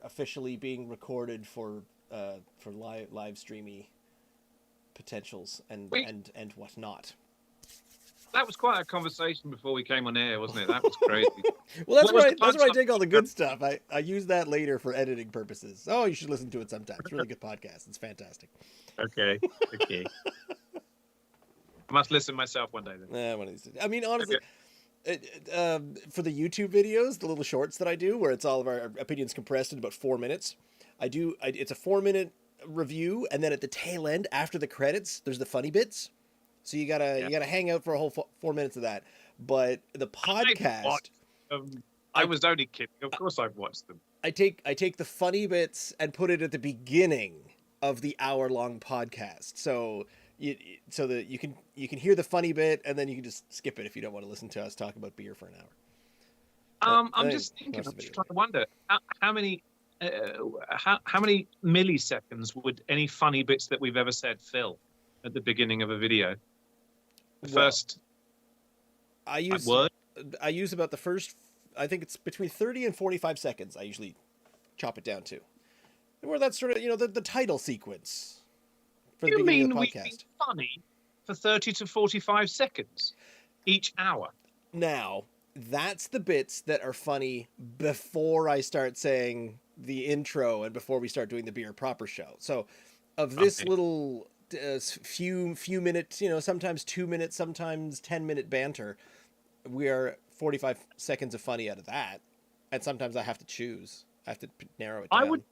officially being recorded for live streamy potentials We and whatnot. That was quite a conversation before we came on air, wasn't it? That was crazy. Well, What was the that's where I punchline? take all the good stuff. I use that later for editing purposes. Oh, you should listen to it sometime. It's a really good podcast. It's fantastic. Okay, okay. I must listen myself one day then. One of these days. I mean, honestly, Okay. for the YouTube videos, the little shorts that I do, where it's all of our opinions compressed in about 4 minutes, it's a 4 minute review, and then at the tail end, after the credits, there's the funny bits. So you gotta hang out for a whole 4 minutes of that. But the podcast, I was only kidding. Of course, I've watched them. I take the funny bits and put it at the beginning of the hour-long podcast. So that you can hear the funny bit, and then you can just skip it if you don't want to listen to us talk about beer for an hour. I'm just thinking. I'm just trying to wonder how many milliseconds would any funny bits that we've ever said fill at the beginning of a video? The first I use about the first. I think it's between 30 and 45 seconds. I usually chop it down to, where that's sort of the title sequence for the beginning of the we've been podcast. funny for 30 to 45 seconds each hour? Now, that's the bits that are funny before I start saying the intro and before we start doing the beer proper show. So, of this little few minutes, sometimes 2 minutes, sometimes 10-minute banter, we are 45 seconds of funny out of that, and sometimes I have to choose. I have to narrow it down.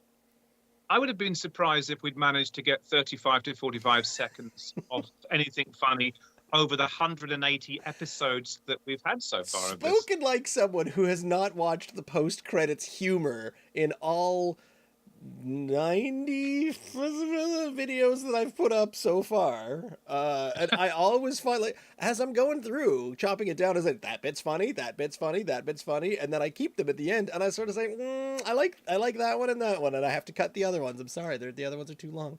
I would have been surprised if we'd managed to get 35 to 45 seconds of anything funny over the 180 episodes that we've had so far. Spoken like someone who has not watched the post-credits humor in all 90 videos that I've put up so far. And I always find, like, as I'm going through, chopping it down, I say, that bit's funny, that bit's funny, that bit's funny, and then I keep them at the end, and I sort of say, I like that one, and I have to cut the other ones. I'm sorry, the other ones are too long.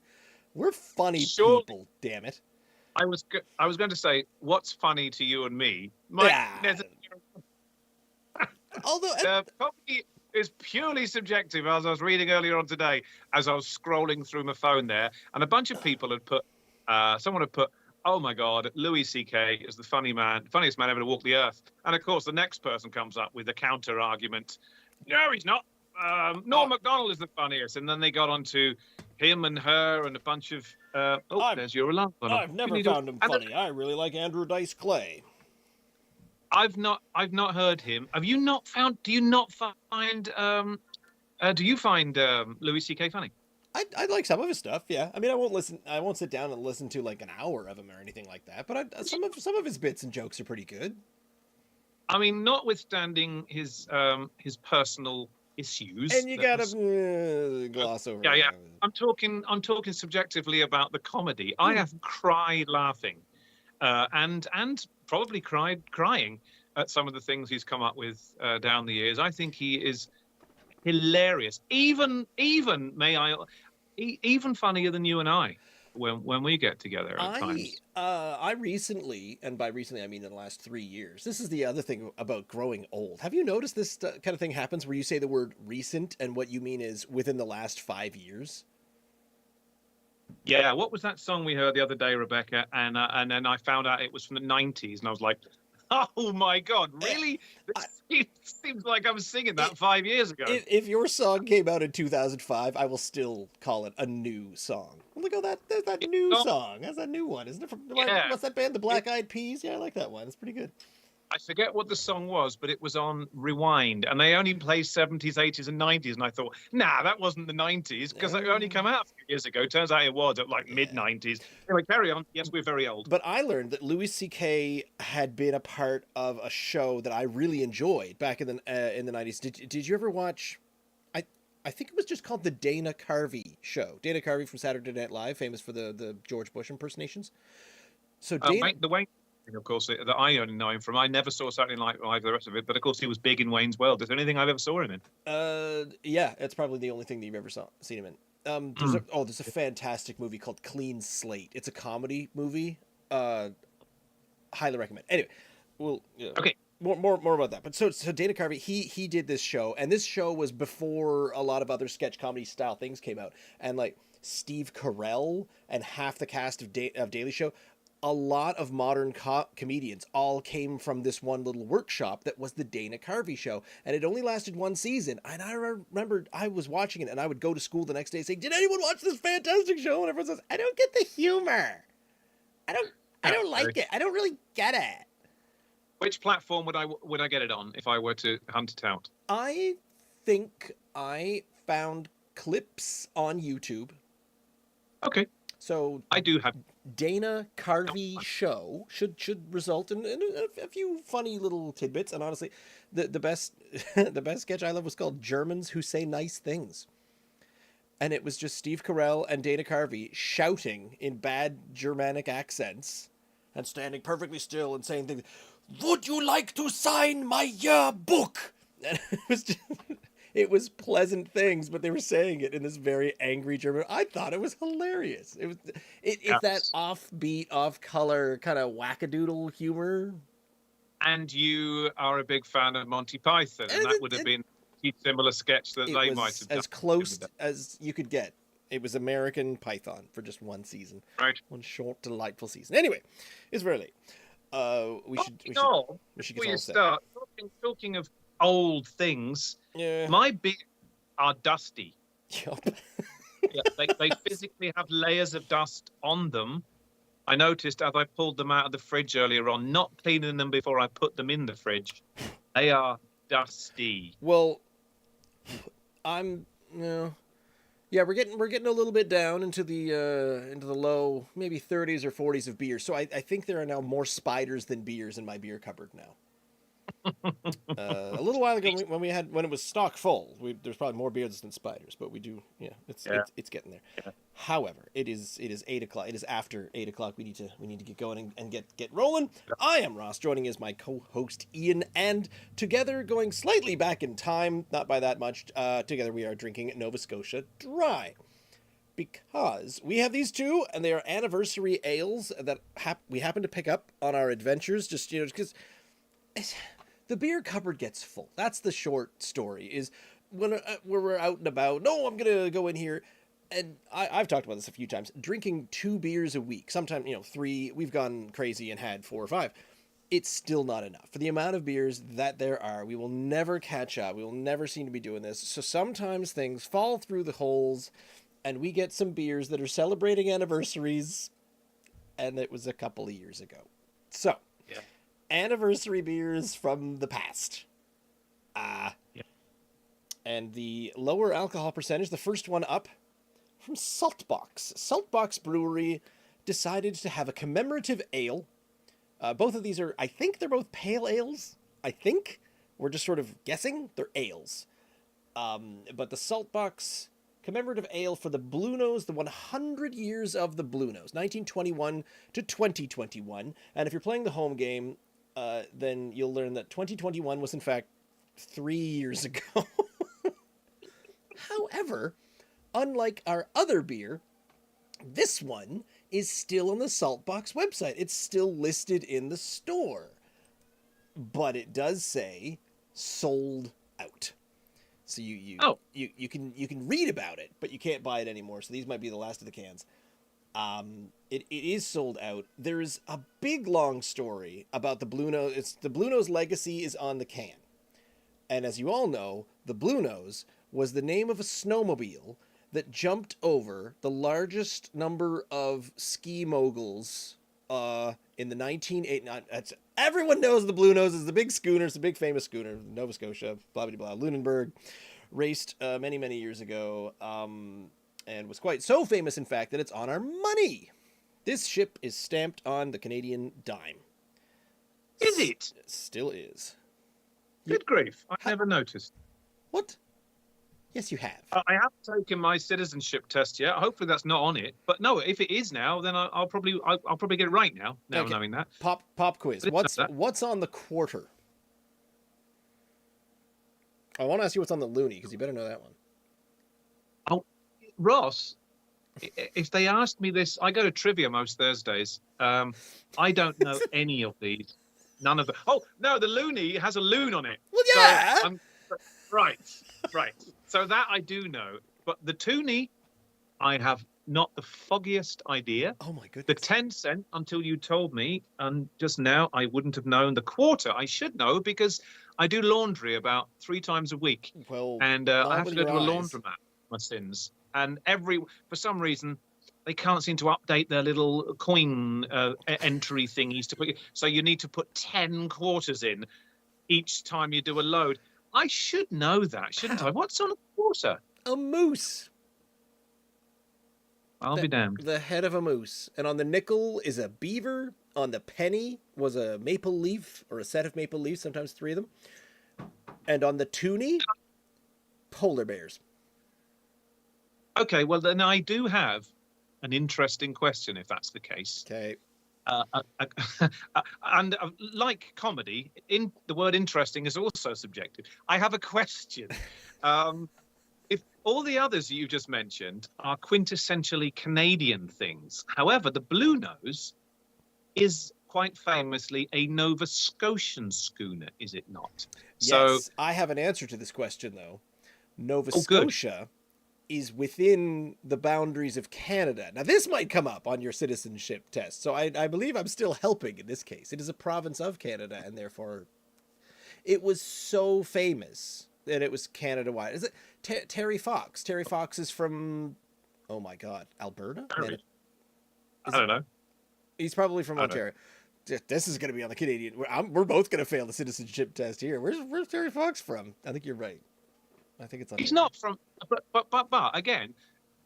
We're funny people, damn it. I was going to say, what's funny to you and me? Although comedy is purely subjective, as I was reading earlier on today, as I was scrolling through my phone there, and a bunch of people had put, someone had put, oh my God, Louis C.K. is the funniest man ever to walk the earth. And of course, the next person comes up with a counter argument. No, he's not. Norm Macdonald is the funniest. And then they got on to him and her and a bunch of, there's your alarm. I've never found him funny. I really like Andrew Dice Clay. I've not heard him. Have you not found? Do you not find? Do you find Louis C.K. funny? I like some of his stuff. Yeah, I mean, I won't sit down and listen to like an hour of him or anything like that. But some of his bits and jokes are pretty good. I mean, notwithstanding his personal issues, and you gotta gloss over. Yeah. I'm talking subjectively about the comedy. I have cried laughing, and probably crying at some of the things he's come up with down the years. I think he is hilarious, even funnier than you and I when we get together at times. I recently, and by recently I mean in the last 3 years, this is the other thing about growing old. Have you noticed this kind of thing happens where you say the word recent and what you mean is within the last 5 years? Yeah, what was that song we heard the other day, Rebecca? And then I found out it was from the 90s, and I was like, oh my God, really? It seems like I was singing that 5 years ago. If your song came out in 2005, I will still call it a new song. Look at that, there's that new song. That's a new one, isn't it? What's that band, the Black Eyed Peas? Yeah, I like that one. It's pretty good. I forget what the song was, but it was on Rewind, and they only play 70s, 80s, and 90s, and I thought, nah, that wasn't the 90s, because it only came out a few years ago. Turns out it was at like mid-90s. Anyway, carry on. Yes, we're very old. But I learned that Louis C.K. had been a part of a show that I really enjoyed back in the 90s. Did you ever watch? I think it was just called the Dana Carvey Show. Dana Carvey from Saturday Night Live, famous for the George Bush impersonations. So the Wayne. Of course, that I only know him from. I never saw Saturday Night Live, the rest of it, but of course he was big in Wayne's World. Is there anything I've ever saw him in? Yeah, it's probably the only thing that you've ever seen him in. There's a fantastic movie called Clean Slate. It's a comedy movie. Highly recommend. Anyway, Okay. more about that. But so Dana Carvey, he did this show, and this show was before a lot of other sketch comedy style things came out, and like Steve Carell and half the cast of Daily Show, a lot of modern comedians all came from this one little workshop that was the Dana Carvey show, and it only lasted one season. And I remember I was watching it, and I would go to school the next day saying, "Did anyone watch this fantastic show?" And everyone says, "I don't get the humor. I don't like it. I don't really get it." Which platform would I get it on if I were to hunt it out? I think I found clips on YouTube. Okay. So I do have Dana Carvey show should result in a few funny little tidbits. And honestly, the best the best sketch I love was called Germans Who Say Nice Things. And it was just Steve Carell and Dana Carvey shouting in bad Germanic accents and standing perfectly still and saying things. Would you like to sign my yearbook? And it was pleasant things, but they were saying it in this very angry German. I thought it was hilarious. It's that offbeat, off-color kind of wackadoodle humor. And you are a big fan of Monty Python, and that would have been a similar sketch that they might have done. As close as you could get. It was American Python for just one season. Right. One short, delightful season. Anyway, it's very late. We should get all set. Talking of old things, yeah. My beers are dusty. Yup. Yeah, they physically have layers of dust on them. I noticed as I pulled them out of the fridge earlier on, not cleaning them before I put them in the fridge. They are dusty. Well, yeah, we're getting a little bit down into the low, maybe 30s or 40s of beer. So I think there are now more spiders than beers in my beer cupboard now. A little while ago when it was stock full, there's probably more beers than spiders, but we do, it's getting there. Yeah. However, it is 8 o'clock. It is after 8 o'clock. We need to get going and get rolling. I am Ross. Joining is my co-host Ian, and together, going slightly back in time, not by that much. Together we are drinking Nova Scotia Dry, because we have these two, and they are anniversary ales that we happen to pick up on our adventures. Just because. The beer cupboard gets full. That's the short story, is when we're out and about. No, I'm going to go in here. And I've talked about this a few times. Drinking 2 beers a week, sometimes, 3. We've gone crazy and had 4 or 5. It's still not enough. For the amount of beers that there are, we will never catch up. We will never seem to be doing this. So sometimes things fall through the holes, and we get some beers that are celebrating anniversaries. And it was a couple of years ago. So. Yeah. Anniversary beers from the past. Yeah. And the lower alcohol percentage, the first one up, from Saltbox. Saltbox Brewery decided to have a commemorative ale. Both of these are, I think they're both pale ales. I think. We're just sort of guessing. They're ales. But the Saltbox commemorative ale for the Bluenose, the 100 years of the Bluenose, 1921 to 2021. And if you're playing the home game, then you'll learn that 2021 was in fact 3 years ago. However, unlike our other beer, this one is still on the Saltbox website. It's still listed in the store, but it does say sold out. So you can read about it, but you can't buy it anymore. So these might be the last of the cans. It is sold out. There's a big long story about the Bluenose. The Bluenose legacy is on the can. And as you all know, the Bluenose was the name of a snowmobile that jumped over the largest number of ski moguls in the 1980s. Everyone knows the Bluenose is the big schooner. It's the big famous schooner, Nova Scotia, blah, blah, blah. Lunenburg raced many, many years ago. And was quite so famous, in fact, that it's on our money. This ship is stamped on the Canadian dime. Is it? It still is. Good grief. I never noticed. What? Yes, you have. I haven't taken my citizenship test yet. Hopefully that's not on it. But no, if it is now, then I'll probably get it right now, okay. Knowing that. Pop quiz. What's on the quarter? I want to ask you what's on the loonie, because you better know that one. Oh, Ross, if they asked me this, I go to trivia most Thursdays. I don't know any of these. none of the. Oh no, the loonie has a loon on it. Well, So yeah. right. So that I do know, but the toonie, I have not the foggiest idea. Oh my The goodness. 10 cent, until you told me, and just now, I wouldn't have known. The quarter, I should know because I do laundry about 3 times a week, Well, and not I have with to go your to a eyes. laundromat. My sins, and for some reason, they can't seem to update their little coin entry thingies to put. So you need to put 10 quarters in each time you do a load. I should know that, shouldn't I? What's on a quarter? A moose. I'll be damned. The head of a moose. And on the nickel is a beaver. On the penny was a maple leaf or a set of maple leaves, sometimes 3 of them. And on the toonie, polar bears. Okay, well, then I do have an interesting question, if that's the case. Okay. And like comedy, in the word interesting is also subjective. I have a question. If all the others you just mentioned are quintessentially Canadian things, however, the Bluenose is quite famously a Nova Scotian schooner, is it not? Yes, I have an answer to this question, though. Nova Scotia is within the boundaries of Canada. Now, this might come up on your citizenship test, so I believe I'm still helping in this case. It is a province of Canada, and therefore it was so famous that it was Canada-wide. Is it Terry Fox? Terry Fox is from, oh my God, Alberta? I don't know. He's probably from Ontario. This is going to be on the Canadian. We're both going to fail the citizenship test here. Where's Terry Fox from? I think you're right. I think it's on. He's not from, but again,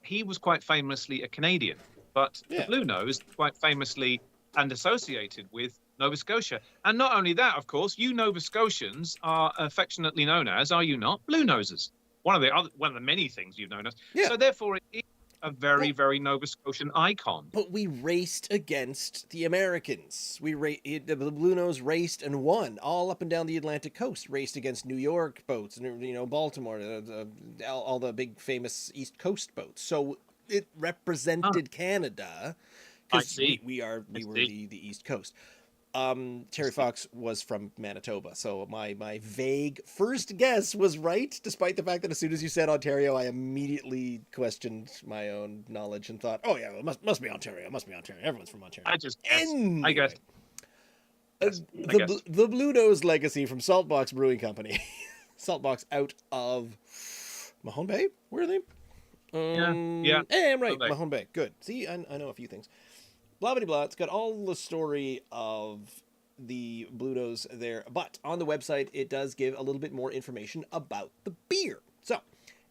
he was quite famously a Canadian. But the Bluenose, quite famously and associated with Nova Scotia. And not only that, of course, you Nova Scotians are affectionately known as, are you not, Bluenoses? One of the many things you've known as. Yeah. So therefore, it is a very, very Nova Scotian icon. But we raced against the Americans. The Bluenose raced and won all up and down the Atlantic coast. Raced against New York boats, Baltimore, all the big famous East Coast boats. So it represented Canada because we were the East Coast. Terry Fox was from Manitoba, so my vague first guess was right, despite the fact that as soon as you said Ontario, I immediately questioned my own knowledge and thought, oh yeah, well, it must be Ontario. It must be Ontario. Everyone's from Ontario. I guess. The Bluenose legacy from Saltbox Brewing Company. Saltbox out of Mahone Bay? Where are they? Yeah. Hey, I'm right. Mahone Bay. Good. See, I know a few things. Blah, blah, blah. It's got all the story of the Bluenose there. But on the website, it does give a little bit more information about the beer. So,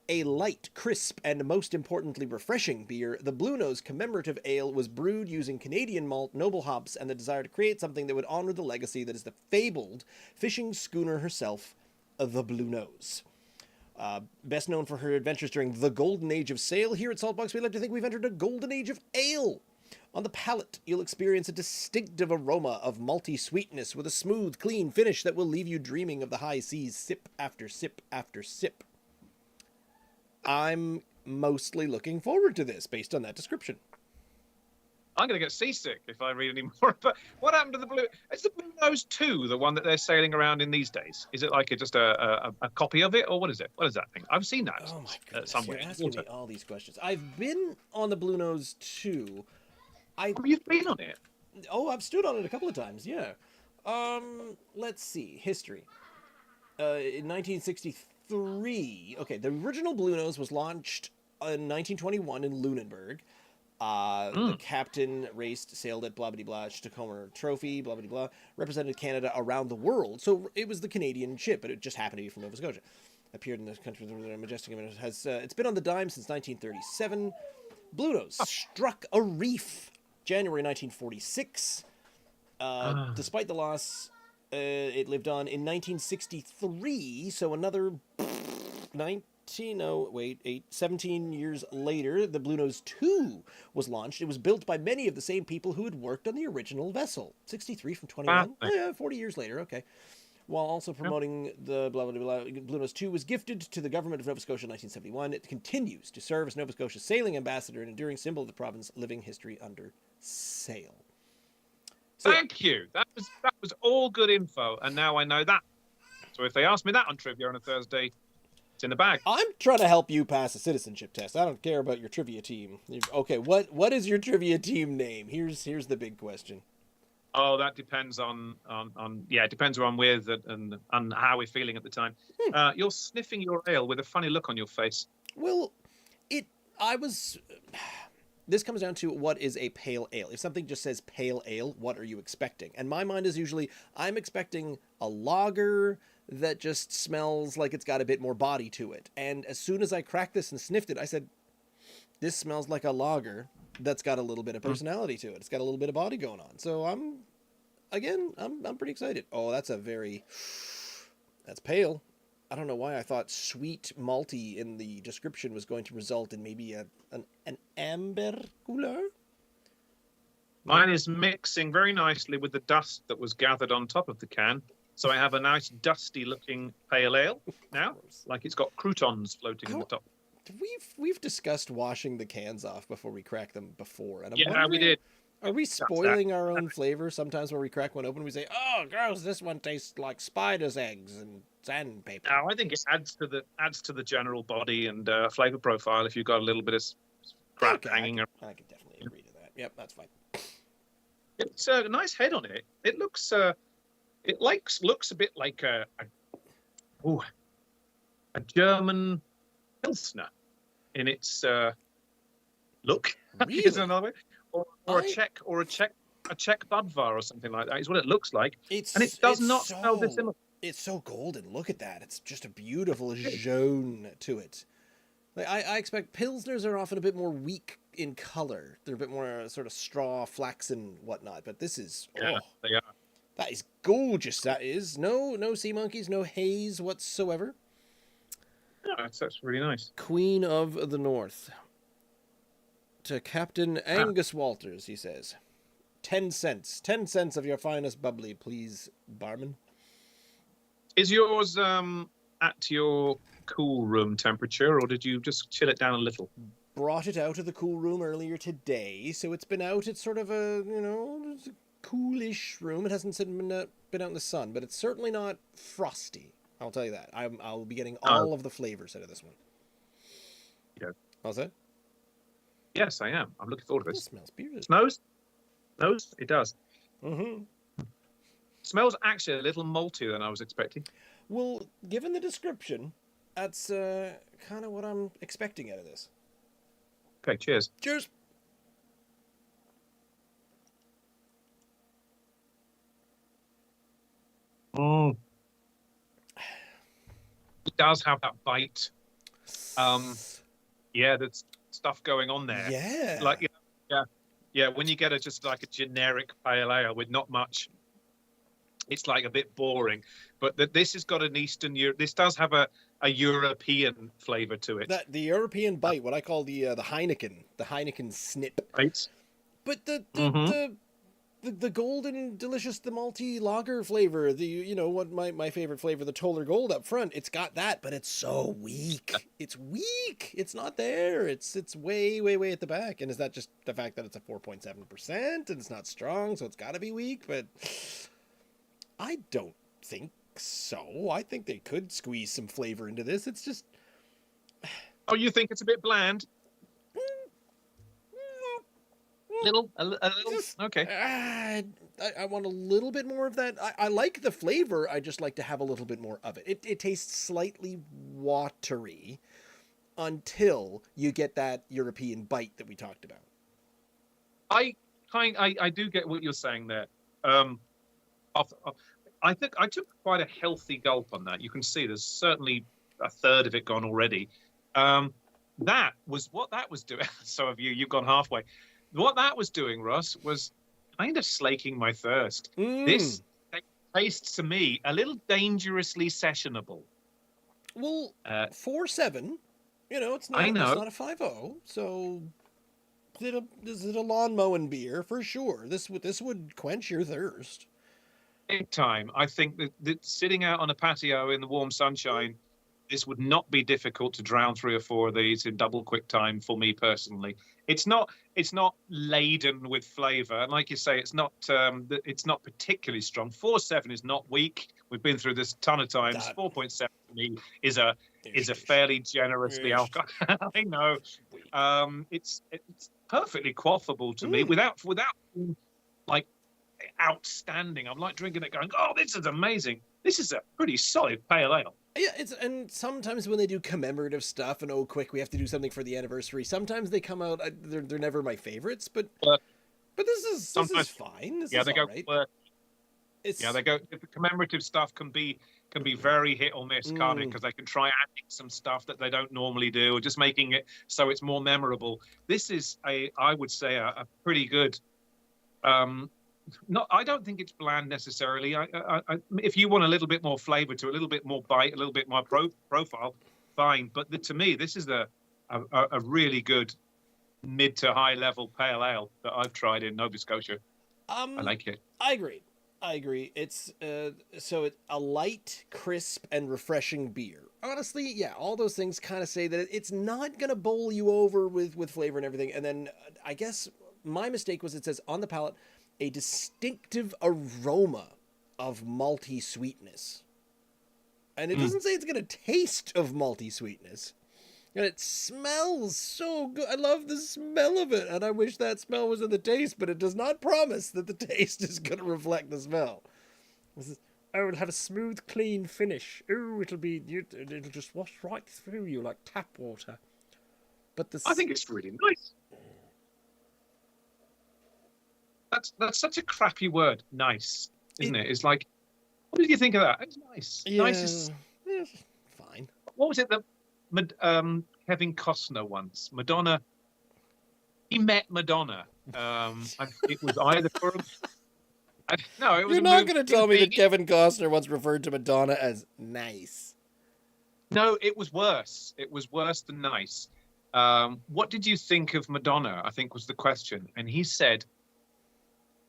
a light, crisp, and most importantly refreshing beer, the Bluenose Commemorative Ale was brewed using Canadian malt, noble hops, and the desire to create something that would honor the legacy that is the fabled fishing schooner herself, the Bluenose. Best known for her adventures during the Golden Age of Sail, here at Saltbox, we like to think we've entered a Golden Age of Ale. On the palate, you'll experience a distinctive aroma of malty sweetness with a smooth, clean finish that will leave you dreaming of the high seas sip after sip after sip. I'm mostly looking forward to this based on that description. I'm going to get seasick if I read any more. But what happened to the Blue? Is the Bluenose 2 the one that they're sailing around in these days? Is it like just a copy of it, or what is it? What is that thing? I've seen that. Oh my goodness, somewhere. you're asking me all these questions. I've been on the Bluenose 2. You've been on it? Oh, I've stood on it a couple of times, yeah. Let's see. History. In 1963, okay, the original Bluenose was launched in 1921 in Lunenburg. The captain sailed at blah blah blah Tacoma Trophy, blah blah blah, represented Canada around the world. So it was the Canadian ship, but it just happened to be from Nova Scotia. Appeared in the country majestic. It's been on the dime since 1937. Bluenose struck a reef January 1946. Despite the loss, it lived on in 1963. So another 17 years later, the Bluenose 2 was launched. It was built by many of the same people who had worked on the original vessel. 63 from 21. Yeah, 40 years later. Okay. While also promoting the blah, blah, blah, Bluenose 2 was gifted to the government of Nova Scotia in 1971. It continues to serve as Nova Scotia's sailing ambassador, an enduring symbol of the province's living history under sail. Thank you. That was all good info, and now I know that. So if they ask me that on trivia on a Thursday, it's in the bag. I'm trying to help you pass a citizenship test. I don't care about your trivia team. Okay, what is your trivia team name? Here's the big question. Oh, that depends on it depends who I'm with and how we're feeling at the time. You're sniffing your ale with a funny look on your face. Well, this comes down to what is a pale ale. If something just says pale ale, what are you expecting? And my mind is usually, I'm expecting a lager that just smells like it's got a bit more body to it. And as soon as I cracked this and sniffed it, I said, this smells like a lager that's got a little bit of personality to it. It's got a little bit of body going on. So I'm pretty excited. Oh, that's pale. I don't know why I thought sweet malty in the description was going to result in maybe an amber couleur. Mine is mixing very nicely with the dust that was gathered on top of the can. So I have a nice dusty looking pale ale now, like it's got croutons floating in the top. We've discussed washing the cans off before we crack them before. And we did. Are we spoiling our own flavor? Sometimes when we crack one open, we say, oh, gross, this one tastes like spider's eggs and sandpaper. No, I think it adds to the general body and flavor profile if you've got a little bit of crap hanging around. I can definitely agree to that. Yep, that's fine. It's a nice head on it. It looks a bit like a German Pilsner in its look. Really? Is another way. Or a Czech Budvar or something like that is what it looks like. It does not smell dissimilar. It's so golden. Look at that. It's just a beautiful jaune to it. Like I expect Pilsners are often a bit more weak in color. They're a bit more sort of straw, flaxen, whatnot. But this is they are. That is gorgeous. That is no sea monkeys, no haze whatsoever. No, that's really nice. Queen of the North. To Captain Angus Walters, he says. 10 cents. 10 cents of your finest bubbly, please, barman. Is yours at your cool room temperature, or did you just chill it down a little? Brought it out of the cool room earlier today, so it's been out. It's sort of it's a coolish room. It hasn't been out in the sun, but it's certainly not frosty. I'll tell you that. I'll be getting all of the flavors out of this one. Yeah. How's that? Yes, I am. I'm looking forward to this. It smells beautiful. Smells? It does. Mm-hmm. Smells actually a little maltier than I was expecting. Well, given the description, that's kind of what I'm expecting out of this. Okay, cheers. Cheers. Mm. It does have that bite. That's stuff going on there. Yeah. Like, yeah. When you get just like a generic pale ale with not much, it's like a bit boring. But this has got an Eastern Europe. This does have a European flavor to it. The European bite, what I call the Heineken snip. Right. But the golden, delicious, the malty lager flavor, what my favorite flavor, the Toller Gold up front, it's got that, but it's so weak. It's weak. It's not there. It's way, way, way at the back. And is that just the fact that it's a 4.7% and it's not strong, so it's got to be weak? But I don't think so. I think they could squeeze some flavor into this. It's just... Oh, you think it's a bit bland? A little. Okay. I want a little bit more of that. I like the flavor. I just like to have a little bit more of it. It tastes slightly watery until you get that European bite that we talked about. I do get what you're saying there. I think I took quite a healthy gulp on that. You can see there's certainly a third of it gone already. That was what that was doing. So have you've gone halfway. What that was doing, Russ, was kind of slaking my thirst. This tastes to me a little dangerously sessionable. Well, 4.7, it's not. It's not a 5.0. So, is it a lawn mowing beer for sure? This would quench your thirst. Big time. I think that sitting out on a patio in the warm sunshine, This would not be difficult to drown 3 or 4 of these in double quick time for me personally. It's not laden with flavour, and like you say, it's not particularly strong. 4.7 is not weak. We've been through this a ton of times. 4.7 for me is a fairly generously alcohol. I know. It's perfectly quaffable to me without being, like, outstanding. I'm like drinking it, going, "Oh, this is amazing. This is a pretty solid pale ale." Yeah, and sometimes when they do commemorative stuff and quick, we have to do something for the anniversary. Sometimes they come out. They're never my favorites, but this is fine. This is all right. They go. The commemorative stuff can be very hit or miss, can't it? Because they can try adding some stuff that they don't normally do, or just making it so it's more memorable. This is I would say a pretty good. I don't think it's bland necessarily. If you want a little bit more flavour to it, a little bit more bite, a little bit more profile, fine. But to me, this is a really good mid to high level pale ale that I've tried in Nova Scotia. I like it. I agree. It's so it's a light, crisp, and refreshing beer. Honestly, yeah, all those things kind of say that it's not gonna bowl you over with flavor and everything. And then I guess my mistake was it says on the palate a distinctive aroma of malty sweetness. And it doesn't say it's going to taste of malty sweetness. And it smells so good. I love the smell of it. And I wish that smell was in the taste, but it does not promise that the taste is going to reflect the smell. Oh, it'll have a smooth, clean finish. Oh, it'll just wash right through you like tap water. But I think it's really nice. That's such a crappy word. Nice, isn't it? It's like, what did you think of that? It's nice. Yeah, nice is fine. What was it that Kevin Costner once? Madonna. He met Madonna. It was either for him. No, it was. You're not going to tell me that Kevin Costner once referred to Madonna as nice. No, it was worse. It was worse than nice. What did you think of Madonna? I think was the question, and he said.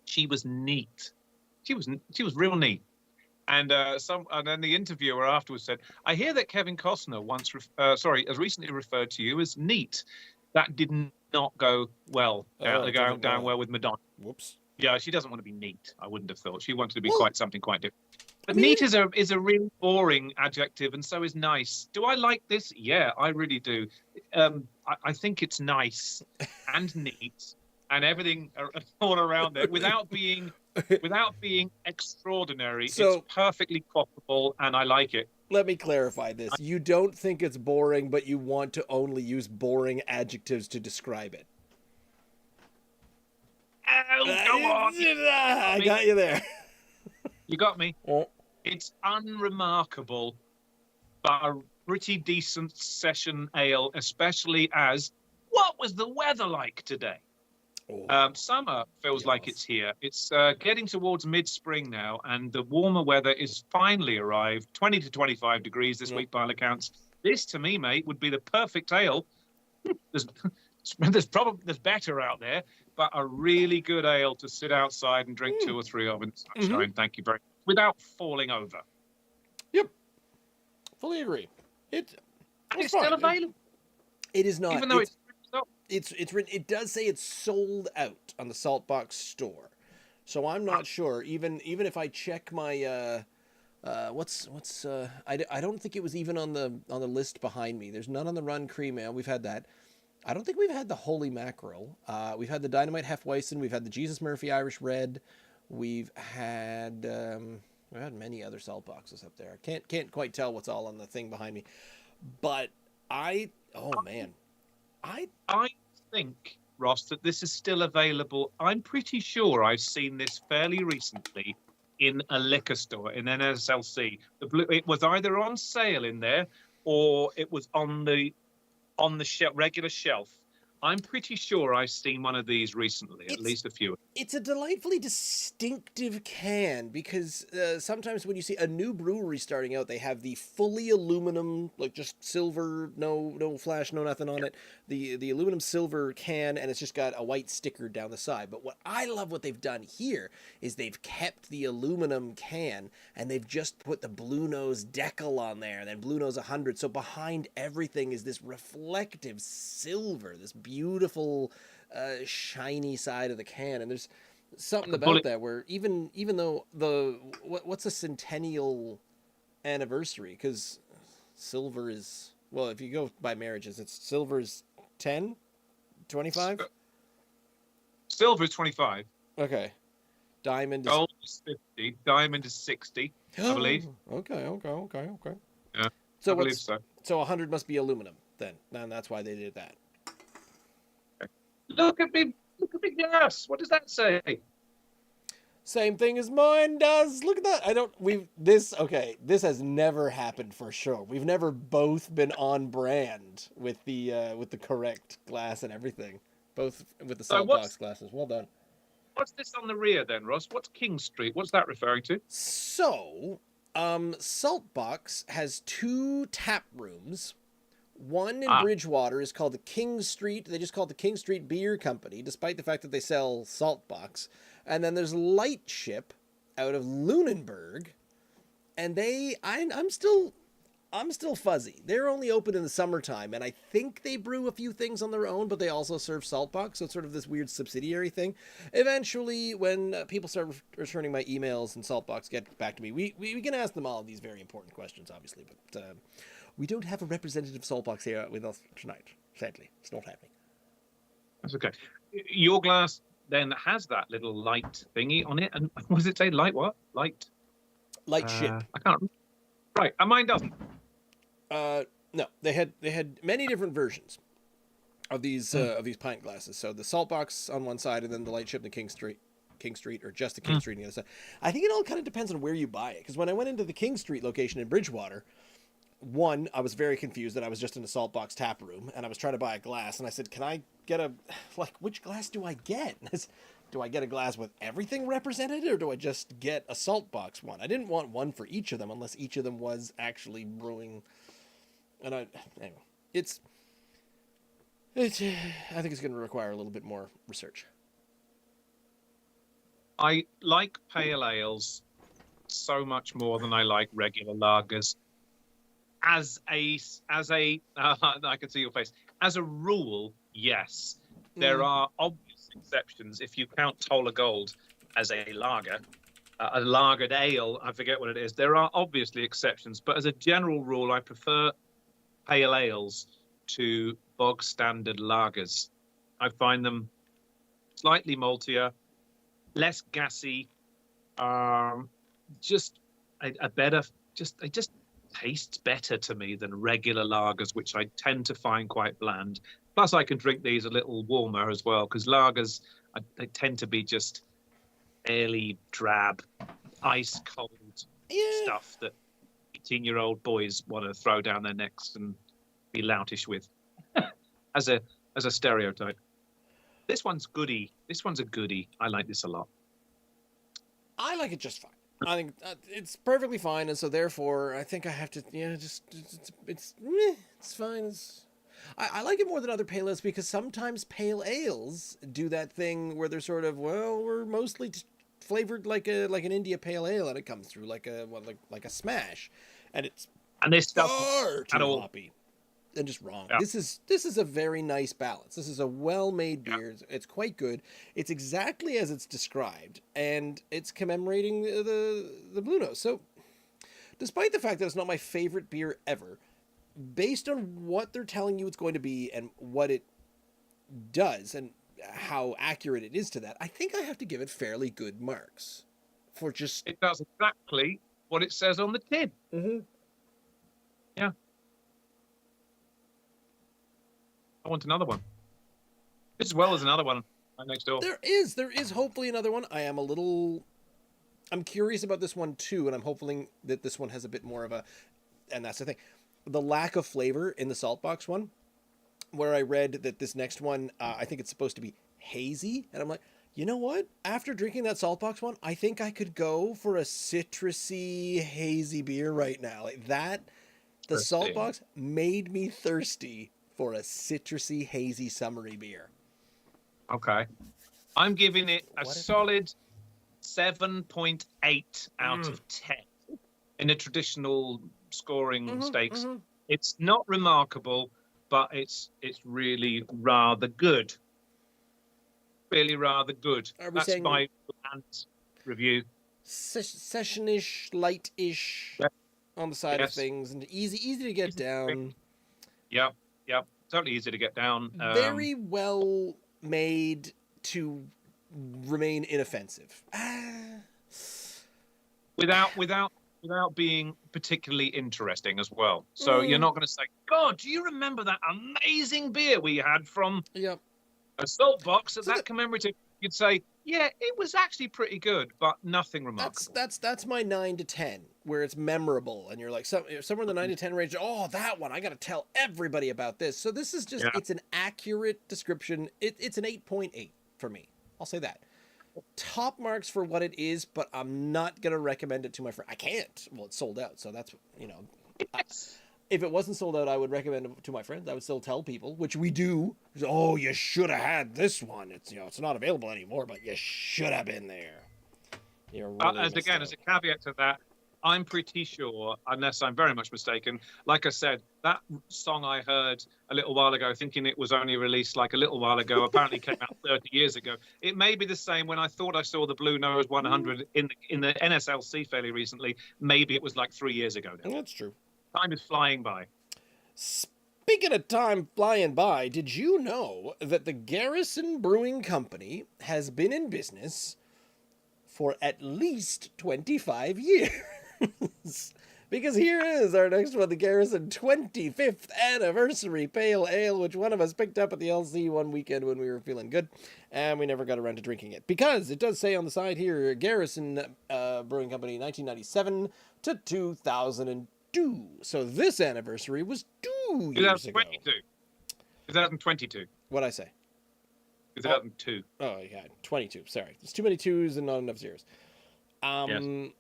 She was neat. She was real neat. And then the interviewer afterwards said, "I hear that Kevin Costner has recently referred to you as neat. That did not go well down well with Madonna." Whoops. Yeah, she doesn't want to be neat. I wouldn't have thought. She wanted to be something quite different. But neat is a really boring adjective, and so is nice. Do I like this? Yeah, I really do. I think it's nice and neat. And everything all around it, without being extraordinary, it's perfectly quaffable, and I like it. Let me clarify this: you don't think it's boring, but you want to only use boring adjectives to describe it. Oh, go on! I got you there. You got me. It's unremarkable, but a pretty decent session ale, especially as what was the weather like today? Summer feels like it's here. It's getting towards mid-spring now, and the warmer weather is finally arrived. 20 to 25 degrees this week by all accounts. This, to me, mate, would be the perfect ale. There's better out there, but a really good ale to sit outside and drink 2 or 3 of in sunshine. Thank you very much. Without falling over. Yep. Fully agree. It's still available. It is not. Even though it's written. It does say it's sold out on the Saltbox store, so I'm not sure. Even if I check my I don't think it was even on the list behind me. There's none on the Run Cream Ale. We've had that. I don't think we've had the Holy Mackerel. We've had the Dynamite Hefeweizen. We've had the Jesus Murphy Irish Red. We've had many other Saltboxes up there. I can't quite tell what's all on the thing behind me, but I think, Ross, that this is still available. I'm pretty sure I've seen this fairly recently in a liquor store, in NSLC. It was either on sale in there or it was on the regular shelf. I'm pretty sure I've seen one of these recently, at least a few. It's a delightfully distinctive can because sometimes when you see a new brewery starting out, they have the fully aluminum, like just silver, no flash, no nothing on it, the aluminum silver can, and it's just got a white sticker down the side. But what I love what they've done here is they've kept the aluminum can and they've just put the Bluenose decal on there, and then Bluenose 100. So behind everything is this reflective silver, this beautiful shiny side of the can, and there's something about that where even though what's a centennial anniversary, because silver is, well, if you go by marriages, it's silver is 10 25. Silver is 25. Okay. Diamond is gold is 50. Diamond is 60, I believe. Okay. Yeah, So I believe so. So 100 must be aluminum then, and that's why they did that. Look at me glass. What does that say? Same thing as mine does. Look at that. This has never happened for sure. We've never both been on brand with the correct glass and everything. Both with the Saltbox glasses. Well done. What's this on the rear then, Ross? What's King Street? What's that referring to? So, Saltbox has 2 tap rooms. One in Bridgewater is called the King Street. They just call it the King Street Beer Company, despite the fact that they sell Saltbox. And then there's Lightship out of Lunenburg, and I'm still fuzzy. They're only open in the summertime, and I think they brew a few things on their own, but they also serve Saltbox, so it's sort of this weird subsidiary thing. Eventually, when people start returning my emails and Saltbox get back to me, we can ask them all of these very important questions, obviously, but we don't have a representative Saltbox here with us tonight. Sadly, it's not happening. That's okay. Your glass then has that little light thingy on it, and what does it say? Light what? Light ship. I can't remember. Right, and mine doesn't. No, they had many different versions of these pint glasses. So the Saltbox on one side, and then the Lightship and the King Street, or just the King Street on the other side. I think it all kind of depends on where you buy it. Because when I went into the King Street location in Bridgewater, one, I was very confused that I was just in a Saltbox tap room, and I was trying to buy a glass, and I said, "Can I get which glass do I get? Do I get a glass with everything represented, or do I just get a Saltbox one?" I didn't want one for each of them unless each of them was actually brewing. And anyway, I think it's going to require a little bit more research. I like pale ales so much more than I like regular lagers. As a I can see your face. As a rule, yes. There are obvious exceptions. If you count Toller Gold as a lager, a lagered ale, I forget what it is. There are obviously exceptions, but as a general rule, I prefer pale ales to bog standard lagers. I find them slightly maltier, less gassy, just a better, it just tastes better to me than regular lagers, which I tend to find quite bland. Plus, I can drink these a little warmer as well, because lagers, they tend to be just fairly drab, ice cold stuff that 18-year-old boys want to throw down their necks and be loutish with, as a stereotype. This one's goody. This one's a goody. I like this a lot. I like it just fine. I think it's perfectly fine, and so therefore I think I have to. It's fine. I like it more than other pale ales because sometimes pale ales do that thing where they're sort of, well, we're mostly flavored like an India pale ale, and it comes through like a smash, and this stuff far too hoppy and just wrong. Yeah. This is a very nice balance. This is a well-made beer. Yeah. It's quite good. It's exactly as it's described, and it's commemorating the Bluenose. So, despite the fact that it's not my favorite beer ever, based on what they're telling you it's going to be and what it does and how accurate it is to that, I think I have to give it fairly good marks. It does exactly what it says on the tin. Mm-hmm. Yeah. I want another one. As well as another one right next door. There is hopefully another one. I'm curious about this one too, and I'm hoping that this one has a bit more of and that's the thing. The lack of flavor in the Saltbox one where I read that this next one, I think it's supposed to be hazy, and I'm like, you know what? After drinking that Saltbox one, I think I could go for a citrusy hazy beer right now. Like that, the Interesting. Saltbox made me thirsty for a citrusy hazy summery beer. Okay. I'm giving it a What if? solid 7.8 out Mm. of 10 in a traditional scoring Mm-hmm, stakes. mm-hmm. It's not remarkable, but it's really rather good. Really rather good. Are we That's saying my bland review. sessionish, light-ish Yeah. on the side of Yes. things, and easy to get Easy to drink. down? Yep. Yep. Totally easy to get down. Very well made to remain inoffensive. Without being particularly interesting as well. So you're Mm, not going to say, God, do you remember that amazing beer we had from yep. a Saltbox at So that commemorative? You'd say, yeah, it was actually pretty good, but nothing that's remarkable. that's my 9 to 10, where it's memorable, and you're like somewhere in the 9 to 10 range. Oh, that one! I got to tell everybody about this. So this is just Yeah. it's an accurate description. It's an 8.8 for me. I'll say that. Top marks for what it is, but I'm not gonna recommend it to my friend. I can't. Well, it's sold out, so that's Yes. if it wasn't sold out, I would recommend it to my friends. I would still tell people, which we do. Oh, you should have had this one. It's it's not available anymore, but you should have been there. You're really missed As out. a caveat to that, I'm pretty sure, unless I'm very much mistaken, like I said, that song I heard a little while ago, thinking it was only released like a little while ago, apparently came out 30 years ago. It may be the same when I thought I saw the Bluenose 100 in the NSLC fairly recently. Maybe it was like 3 years ago now. That's true. Time is flying by. Speaking of time flying by, did you know that the Garrison Brewing Company has been in business for at least 25 years? Because here is our next one, the Garrison 25th Anniversary Pale Ale, which one of us picked up at the LC one weekend when we were feeling good, and we never got around to drinking it. Because it does say on the side here, Garrison Brewing Company, 1997 to 2002. So this anniversary was 2 years ago. 2022. 2022. What'd I say? 2002. Oh, yeah, 22. Sorry. There's too many twos and not enough zeros. Yes.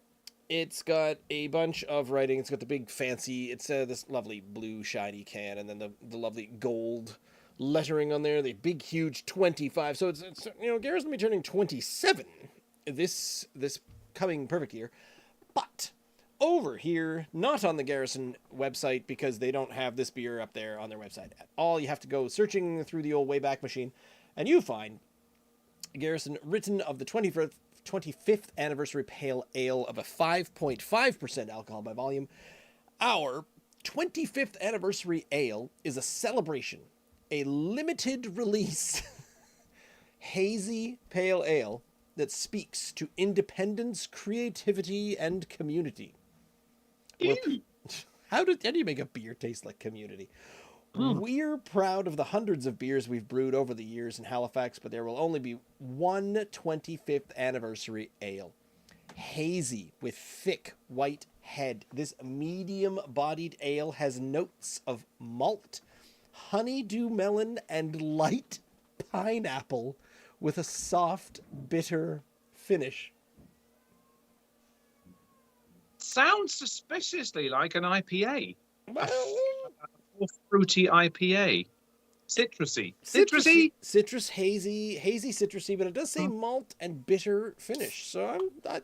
It's got a bunch of writing. It's got the big fancy, it's this lovely blue shiny can, and then the lovely gold lettering on there, the big huge 25. So it's Garrison will be turning 27 this coming perfect year. But over here, not on the Garrison website, because they don't have this beer up there on their website at all. You have to go searching through the old Wayback Machine, and you find Garrison written of the 25th Anniversary Pale Ale of a 5.5% alcohol by volume. Our 25th Anniversary Ale is a celebration, a limited release hazy pale ale that speaks to independence, creativity, and community. How do you make a beer taste like community? We're proud of the hundreds of beers we've brewed over the years in Halifax, but there will only be one 25th anniversary ale. Hazy with thick white head. This medium-bodied ale has notes of malt, honeydew melon, and light pineapple with a soft, bitter finish. Sounds suspiciously like an IPA. Well, Or fruity IPA. Citrusy. citrus, hazy citrusy, but it does say malt and bitter finish. So I'm not.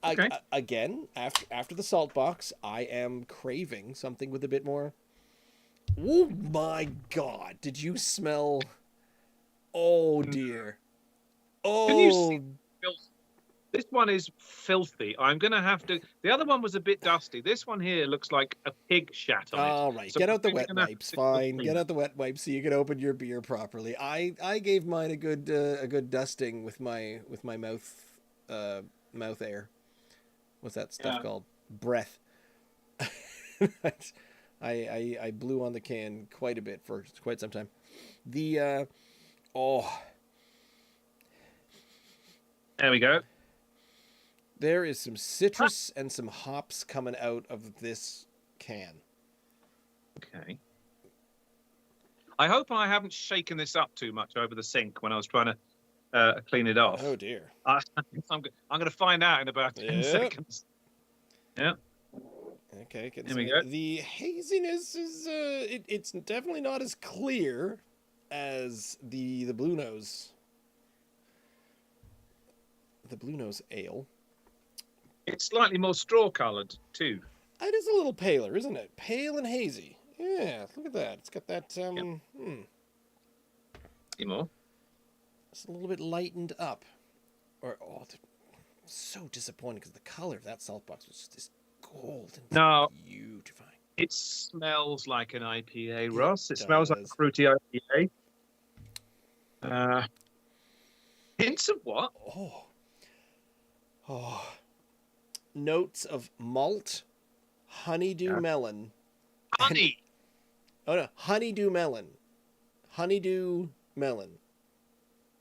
Okay. Again, after the Saltbox, I am craving something with a bit more. Oh my God! Did you smell? Oh dear. Can you Oh, see? This one is filthy. I'm going to have to. The other one was a bit dusty. This one here looks like a pig shat on it. all right. So Get I'm out the really wet gonna have wipes. to Fine. clean Get it. out the wet wipes so you can open your beer properly. I gave mine a good dusting with my mouth air. What's that stuff Yeah. called? Breath. I blew on the can quite a bit for quite some time. The There we go. there is some citrus and some hops coming out of this can. Okay. I hope I haven't shaken this up too much over the sink when I was trying to clean it off. Oh dear. I'm going to find out in about 10 Yeah. seconds. Yeah. Okay, Here we go. the haziness is it's definitely not as clear as the Bluenose. The Bluenose Ale. It's slightly more straw-coloured too. It is a little paler, isn't it? Pale and hazy. Yeah, look at that. It's got that Yep. See more. It's a little bit lightened up. So disappointing because the color of that Saltbox was just gold and No. beautifying. It smells like an IPA, Ross. It smells like a fruity IPA. Hints of what? Oh. Notes of malt, honeydew melon. Honey. Honeydew melon. Honeydew melon.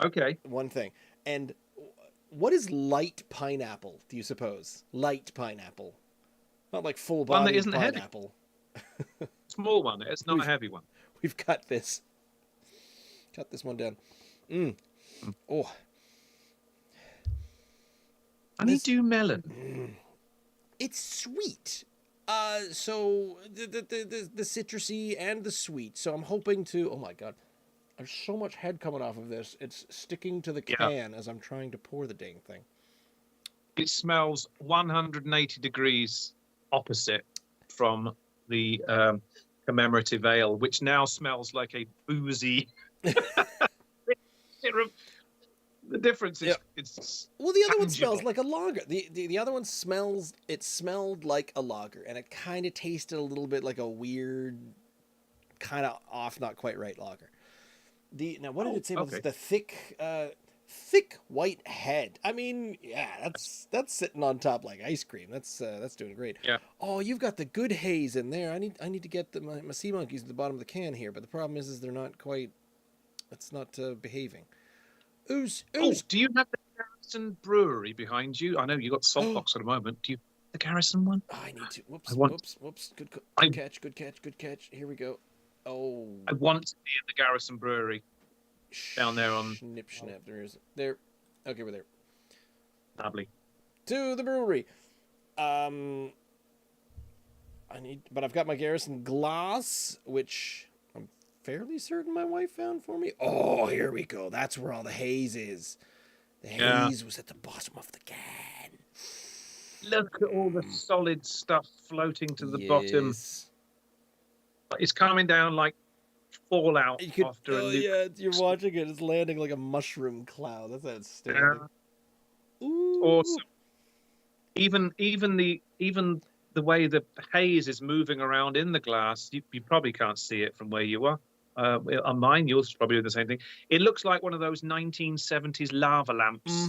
Okay. One thing. And what is light pineapple, do you suppose? Light pineapple. Not like full body One that isn't pineapple. heavy. Small one. It's not a heavy one. We've cut this. Cut this one down. Oh. Honeydew melon. It's sweet. So the citrusy and the sweet. So I'm hoping to. Oh my god, there's so much head coming off of this. It's sticking to the can as I'm trying to pour the dang thing. It smells 180 degrees opposite from the Commemorative Ale, which now smells like a boozy syrup. The difference is it's well, the other tangible. one smells like a lager. The other one smelled like a lager, and it kind of tasted a little bit like a weird, kind of off, not quite right lager. Now what did it say about the thick white head? I mean, yeah, that's sitting on top like ice cream. That's doing great. Yeah. Oh, you've got the good haze in there. I need to get my sea monkeys at the bottom of the can here, but the problem is they're not quite. It's not behaving. Ooze. Oh, do you have the Garrison brewery behind you? I know you got Saltbox at the moment. Do you have the Garrison one? Oh, I need to. Whoops. Good catch. Here we go. Oh. I want to be at the Garrison brewery down there on. Snip. There. Okay, we're there. Lovely. To the brewery. But I've got my Garrison glass, which I'm fairly certain my wife found for me. Oh, here we go. That's where all the haze is. The haze was at the bottom of the can. Look at all the solid stuff floating to the bottom. It's coming down like fallout after a nuke. Yeah, you're watching it. It's landing like a mushroom cloud. That's outstanding. Ooh. Awesome. Even the way the haze is moving around in the glass, you probably can't see it from where you are. On mine, you'll probably do the same thing. It looks like one of those 1970s lava lamps.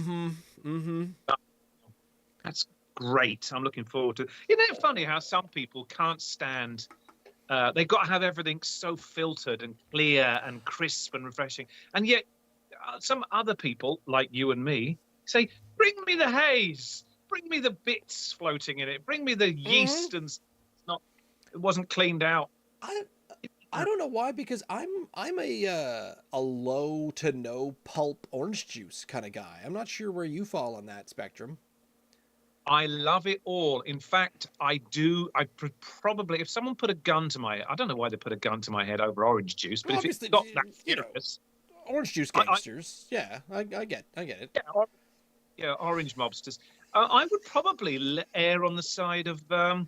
That's great. I'm looking forward to it. Isn't it funny how some people can't stand... they've got to have everything so filtered and clear and crisp and refreshing. And yet some other people, like you and me, say, bring me the haze. Bring me the bits floating in it. Bring me the yeast and it wasn't cleaned out. I don't know why, because I'm a low to no pulp orange juice kind of guy. I'm not sure where you fall on that spectrum. I love it all. In fact, I do. Probably, if someone put a gun to my head, I don't know why they put a gun to my head over orange juice, but if it's not that serious, orange juice gangsters, I get it. Yeah, orange mobsters. I would probably err on the side of the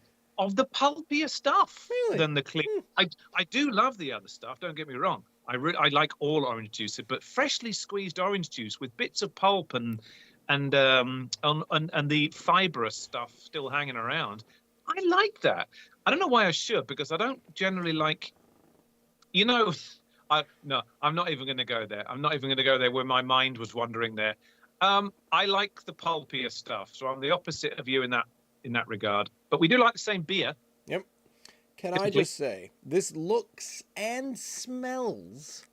pulpier stuff than the clean. I do love the other stuff. Don't get me wrong. I like all orange juice, but freshly squeezed orange juice with bits of pulp and the fibrous stuff still hanging around. I like that. I don't know why I should, because I don't generally like. I'm not even going to go there. I'm not even going to go there where my mind was wandering there. I like the pulpier stuff, so I'm the opposite of you in that regard. But we do like the same beer. Yep. Can I just say, this looks and smells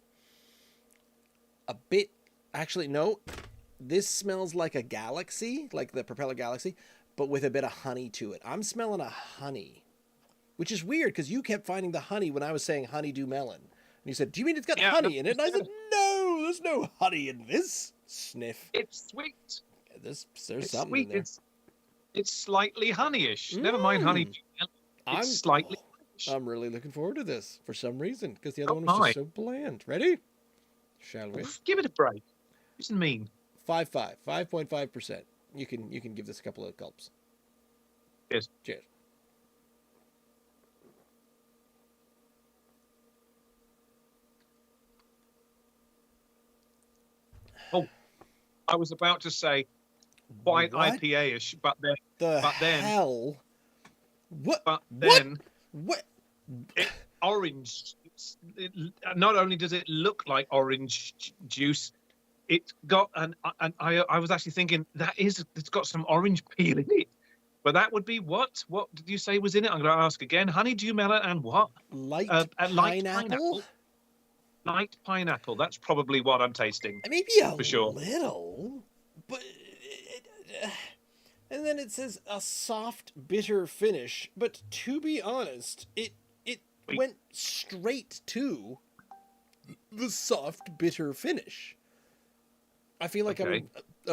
a bit... Actually, no. This smells like a galaxy, like the Propeller Galaxy, but with a bit of honey to it. I'm smelling a honey, which is weird because you kept finding the honey when I was saying honeydew melon. And You said, "Do you mean it's got Yeah, honey no, in it?" And I said, "No, there's no honey in this." Sniff. it's sweet. There's It's something sweet. in there. It's slightly honeyish. Never mind honey. It's slightly honeyish. I'm really looking forward to this for some reason because the other Oh one was my. just so bland. Ready? Shall we? Give it a break. Isn't mean. 5.5%. You can give this a couple of gulps. Cheers. Cheers. Oh, I was about to say quite What IPA-ish, but then the but then hell? What? but then What? orange. Not only does it look like orange juice, it's got I was actually thinking it's got some orange peel in it. But that would be what? What did you say was in it? I'm going to ask again. Honeydew melon and what? Light light pineapple? Light pineapple. That's probably what I'm tasting. Maybe a for sure. little, but and then it says a soft, bitter finish. But to be honest, it went straight to the soft, bitter finish. I feel like I'm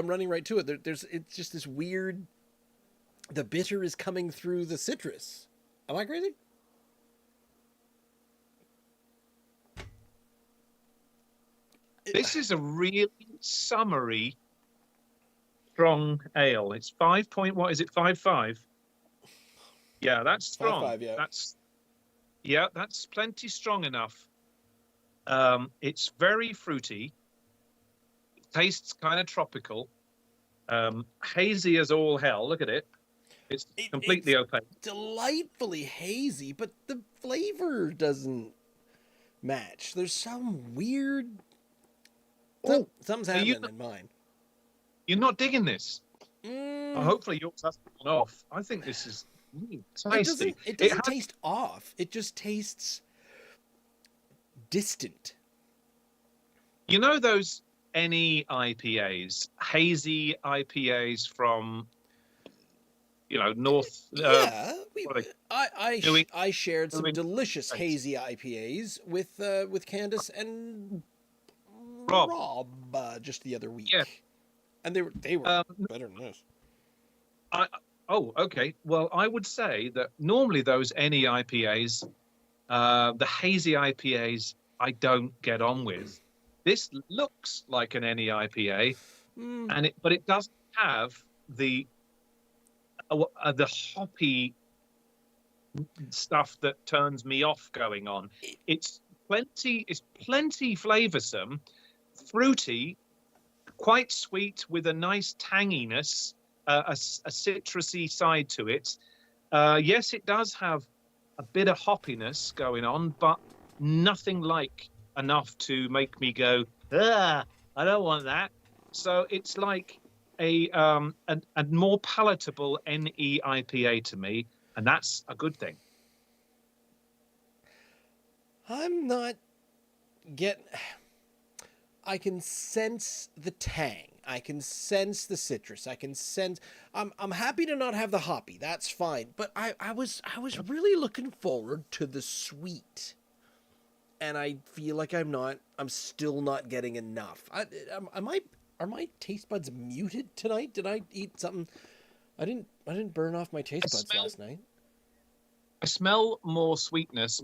running right to it. It's just this weird. The bitter is coming through the citrus. Am I crazy? This is a really summery, strong ale. It's 5 point. What is it? 5.5. Yeah, that's strong. 5.5, yeah. That's plenty strong enough. It's very fruity. It tastes kind of tropical. Hazy as all hell. Look at it. It's completely opaque. Delightfully hazy, but the flavor doesn't match. There's some weird. Something's happening in mine. You're not digging this. Well, hopefully yours hasn't gone off. I think this is tasty. It doesn't taste off. It just tastes distant. You know those any IPAs, hazy IPAs from, north. I shared some delicious hazy IPAs with Candace and Rob just the other week. Yeah. And they were better than this. Okay. Well, I would say that normally those any IPAs, the hazy IPAs, I don't get on with. This looks like an any IPA, but it doesn't have the hoppy stuff that turns me off going on. It's plenty flavoursome, fruity, quite sweet with a nice tanginess, a citrusy side to it. Yes, it does have a bit of hoppiness going on, but nothing like enough to make me go, I don't want that. So it's like a more palatable NE IPA to me, and that's a good thing. I'm not getting. I can sense the tang. I can sense the citrus. I can sense. I'm happy to not have the hoppy. That's fine. But I was really looking forward to the sweet, and I feel like I'm still not getting enough. Are my taste buds muted tonight? Did I eat something? I didn't burn off my taste buds last night. I smell more sweetness,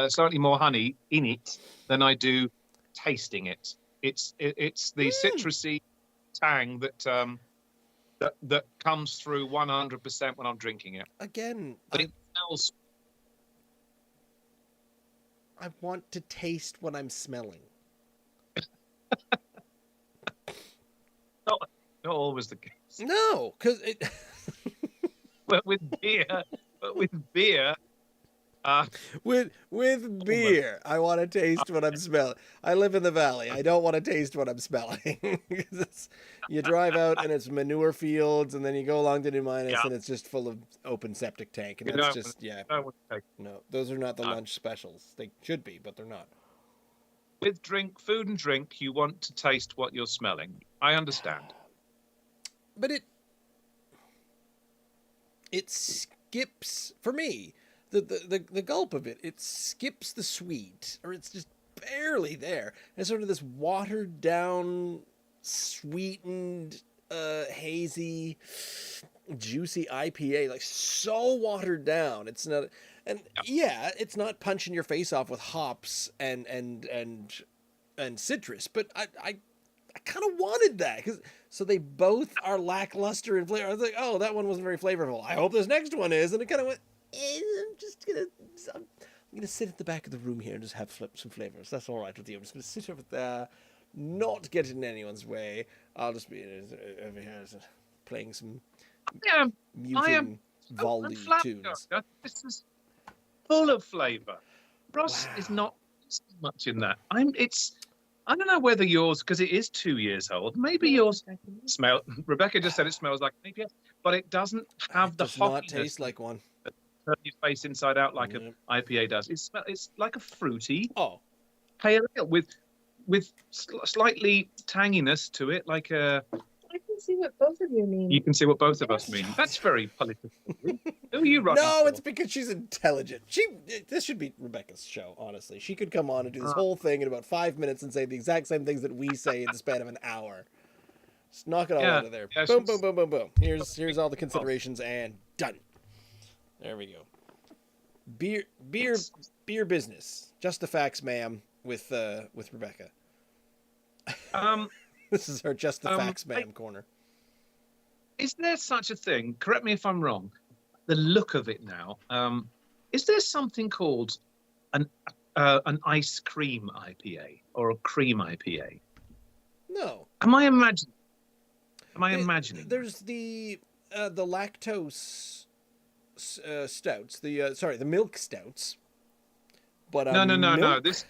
slightly more honey in it than I do tasting it. It's the citrusy tang that comes through 100% when I'm drinking it. Again, but it smells. I want to taste what I'm smelling. Not always the case. No, because it. But with beer, with beer, I want to taste what I'm smelling. I live in the valley. I don't want to taste what I'm smelling. You drive out and it's manure fields, and then you go along to New Minas and it's just full of open septic tank, and that's just no. Those are not the lunch specials. They should be, but they're not. With food and drink, you want to taste what you're smelling. I understand. But it skips for me the gulp of it. It skips the sweet, or it's just barely there. And it's sort of this watered down, sweetened, hazy, juicy IPA, like so watered down. It's not, and yeah, it's not punching your face off with hops and citrus, but I kind of wanted that because so they both are lackluster in flavor. I was like, oh, that one wasn't very flavorful. I hope this next one is, and it kind of went. I'm gonna sit at the back of the room here and just have some flavors. That's all right with you. I'm just gonna sit over there, not get in anyone's way. I'll just be over here playing some muting volley tunes. This is full of flavour. Ross Wow. is not much in that. I don't know whether yours, because it is 2 years old. Maybe yours smell. Rebecca just said it smells like an IPA, but it doesn't have the does not hoppiness taste like one. that turns your face inside out like an IPA does. It's like a fruity pale ale with slightly tanginess to it, like a. I can see what both of you mean. You can see what both of us mean. That's very political. Who are you running No, for? it's because she's intelligent. This should be Rebecca's show, honestly. She could come on and do this whole thing in about 5 minutes and say the exact same things that we say in the span of an hour. Just knock it all out of there. Yeah, Boom, boom, boom, boom, boom. Here's all the considerations and done. There we go. Beer business. Just the facts, ma'am, with Rebecca. This is her just the facts, ma'am corner. Is there such a thing? Correct me if I'm wrong. The look of it now. Is there something called an ice cream IPA or a cream IPA? No. Am I imagining? There's the lactose stouts. The milk stouts. But no. This is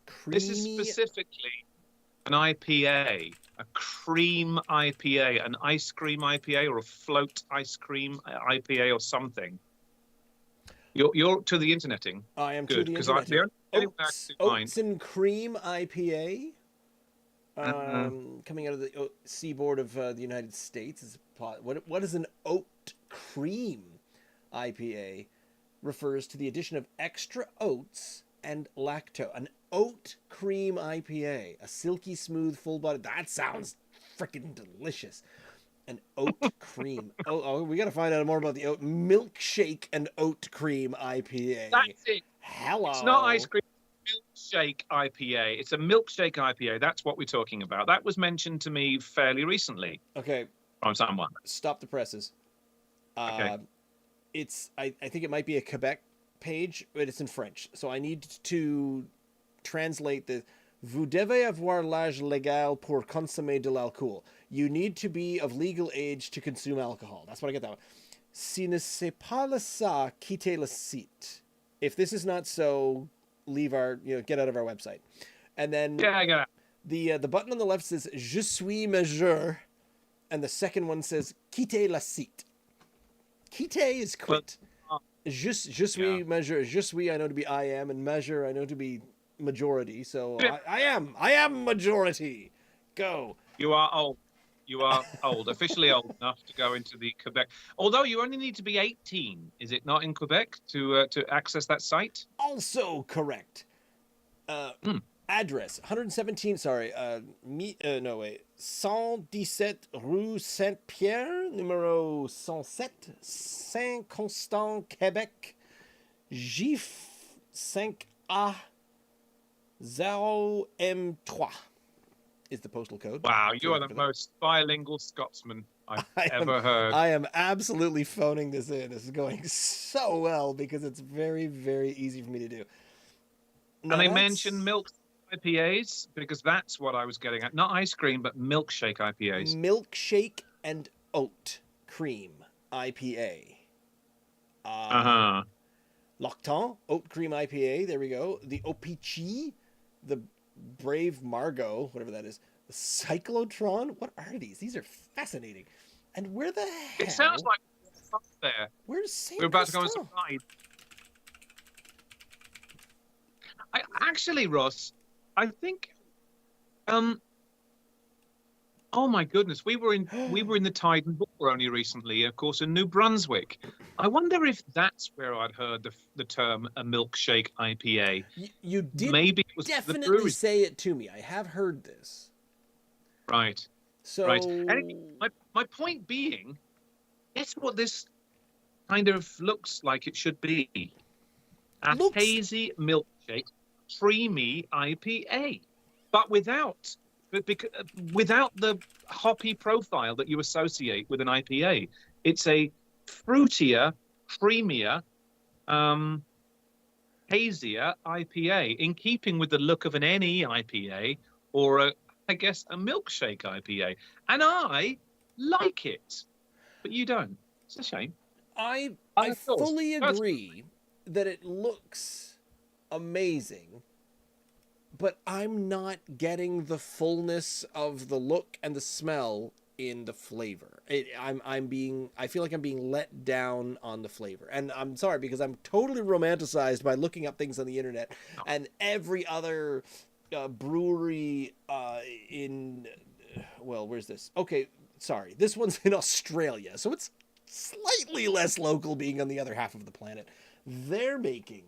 creamy specifically an IPA, a cream IPA, an ice cream IPA, or a float ice cream IPA, or something. You're to the interneting. I am good to the because oats and cream IPA. Coming out of the seaboard of the United States. What is an oat cream IPA? Refers to the addition of extra oats and lactose. An oat cream IPA, a silky smooth, full body. That sounds freaking delicious. An oat cream. Oh, we got to find out more about the oat milkshake and oat cream IPA. That's it. Hello. It's not ice cream. Milkshake IPA. It's a milkshake IPA. That's what we're talking about. That was mentioned to me fairly recently. Okay. From someone. Stop the presses. Okay. I think it might be a Quebec page, but it's in French. So I need to translate the Vous devez avoir l'âge légal pour consommer de l'alcool. You need to be of legal age to consume alcohol. That's what I get that one. Si ne c'est pas le ça, quittez le site. If this is not so, leave get out of our website. And then I got it. The button on the left says Je suis majeur, and the second one says quittez le site. Quitter is quit. Je suis majeur. Je suis I know to be I am, and majeur I know to be majority. So I am majority. Go. You are old. You are old, officially old enough to go into the Quebec. Although you only need to be 18, is it not in Quebec to access that site? Also correct. Address 117. Sorry. 117 rue Saint-Pierre, numéro 107, Saint-Constant, Québec, J5A 0M3 is the postal code. Wow, you are the most bilingual Scotsman I've ever heard. I am absolutely phoning this in. This is going so well because it's very, very easy for me to do. Now, and they mentioned milk IPAs because that's what I was getting at. Not ice cream, but milkshake IPAs. Milkshake and oat cream IPA. Locton, oat cream IPA. There we go. The Opichi, the Brave Margot, whatever that is. The Cyclotron. What are these? These are fascinating. And where the hell? It sounds like up there. Where's Saint We're about to go on Christophe? some ride. Actually, Ross, I think Oh my goodness, we were in the Tide and Bore only recently, of course, in New Brunswick. I wonder if that's where I'd heard the term a milkshake IPA. You did Maybe it was the definitely brewery. say it to me. I have heard this. Right, right. So Anyway, my point being, guess what this kind of looks like it should be? A looks hazy milkshake, creamy IPA, but without the hoppy profile that you associate with an IPA. It's a fruitier, creamier, hazier IPA, in keeping with the look of an NE IPA or I guess a milkshake IPA. And I like it, but you don't. It's a shame. I Of course. fully agree that it looks amazing, but I'm not getting the fullness of the look and the smell in the flavor. I feel like I'm being let down on the flavor. And I'm sorry, because I'm totally romanticized by looking up things on the internet and every other brewery where's this? Okay, sorry. This one's in Australia, so it's slightly less local, being on the other half of the planet. They're making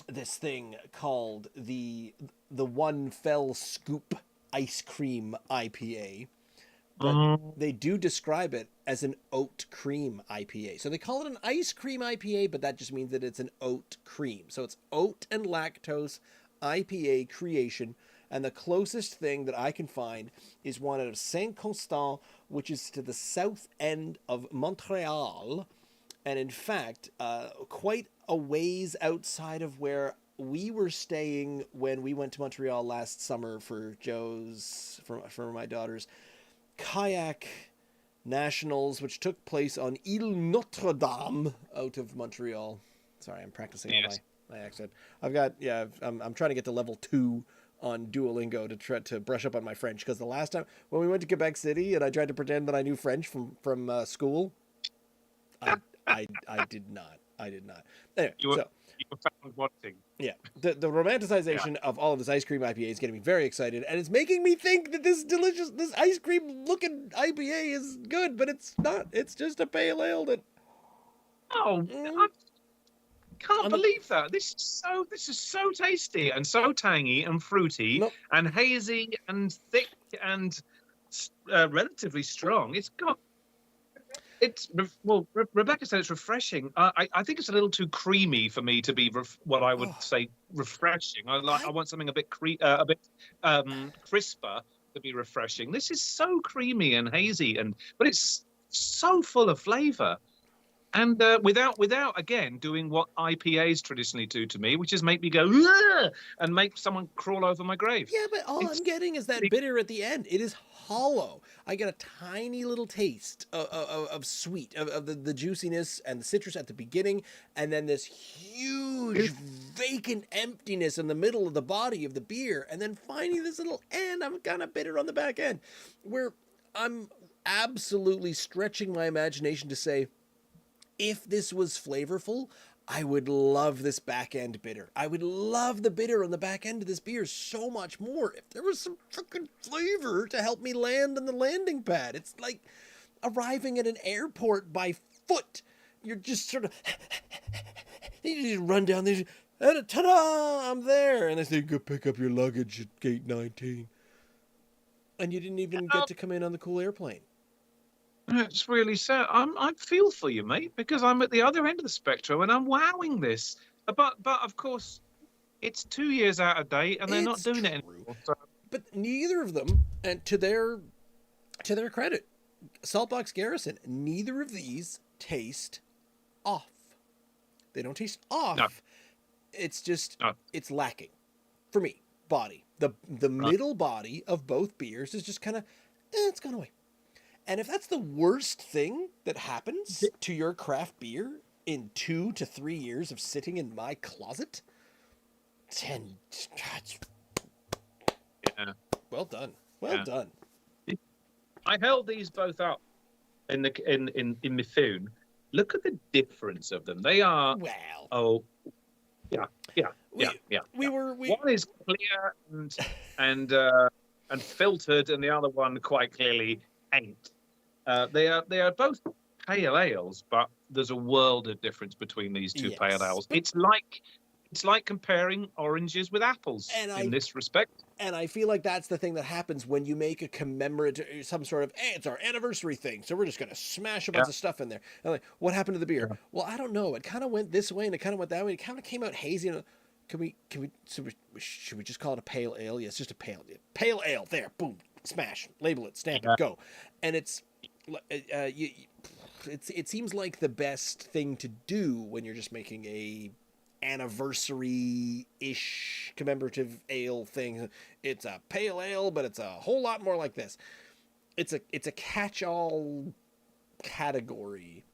this thing called the One Fell Scoop Ice Cream IPA, but they do describe it as an oat cream IPA. So they call it an ice cream IPA, but that just means that it's an oat cream. So it's oat and lactose IPA creation. And the closest thing that I can find is one out of Saint Constant, which is to the south end of Montreal. And in fact, quite a ways outside of where we were staying when we went to Montreal last summer for for my daughter's kayak nationals, which took place on Ile Notre Dame out of Montreal. Sorry, I'm practicing on my accent. I'm trying to get to level 2 on Duolingo to try to brush up on my French, because the last time when we went to Quebec City and I tried to pretend that I knew French from school, I did not. Anyway, You were found wanting. yeah, the romanticization of all of this ice cream IPA is getting me very excited, and it's making me think that this ice cream looking IPA is good, but it's not. It's just a pale ale that. Oh, I can't believe that. This is so tasty and so tangy and fruity and hazy and thick and relatively strong. Rebecca said it's refreshing. I think it's a little too creamy for me to be what I would say refreshing. I want something a bit crisper to be refreshing. This is so creamy and hazy, but it's so full of flavour. And without again doing what IPAs traditionally do to me, which is make me go "Ugh!" and make someone crawl over my grave. Yeah, but all I'm getting is that bitter at the end. It is hollow. I get a tiny little taste of sweet, of the juiciness and the citrus at the beginning, and then this huge vacant emptiness in the middle of the body of the beer, and then finally this little end. I'm kind of bitter on the back end, where I'm absolutely stretching my imagination to say, if this was flavorful, I would love this back end bitter. I would love the bitter on the back end of this beer so much more if there was some freaking flavor to help me land on the landing pad. It's like arriving at an airport by foot. You're just sort of, you just run down there, and ta-da, I'm there. And they say, go pick up your luggage at gate 19. And you didn't even get to come in on the cool airplane. It's really sad. I feel for you, mate, because I'm at the other end of the spectrum and I'm wowing this. But of course, it's 2 years out of date and they're not doing it anymore. So. But neither of them, and to their credit, Saltbox, Garrison, neither of these taste off. They don't taste off. No. It's just it's lacking for me. Body. The middle body of both beers is just kind of it's gone away. And if that's the worst thing that happens to your craft beer in 2 to 3 years of sitting in my closet, 10. Yeah. Well done. Well done. I held these both up in my phone. Look at the difference of them. They are. Well. Oh. Yeah. One is clear and and filtered, and the other one quite clearly ain't. They are both pale ales, but there's a world of difference between these two pale ales. It's like comparing oranges with apples in this respect. And I feel like that's the thing that happens when you make a commemorative, some sort of, hey, it's our anniversary thing, so we're just going to smash a bunch of stuff in there. And like, what happened to the beer? Well, I don't know. It kind of went this way and it kind of went that way. It kind of came out hazy. And should we just call it a pale ale? Yeah, it's just a pale ale. There, boom, smash, label it, stamp it, go. And it seems like the best thing to do when you're just making a anniversary-ish commemorative ale thing. It's a pale ale, but it's a whole lot more like this. It's a catch-all category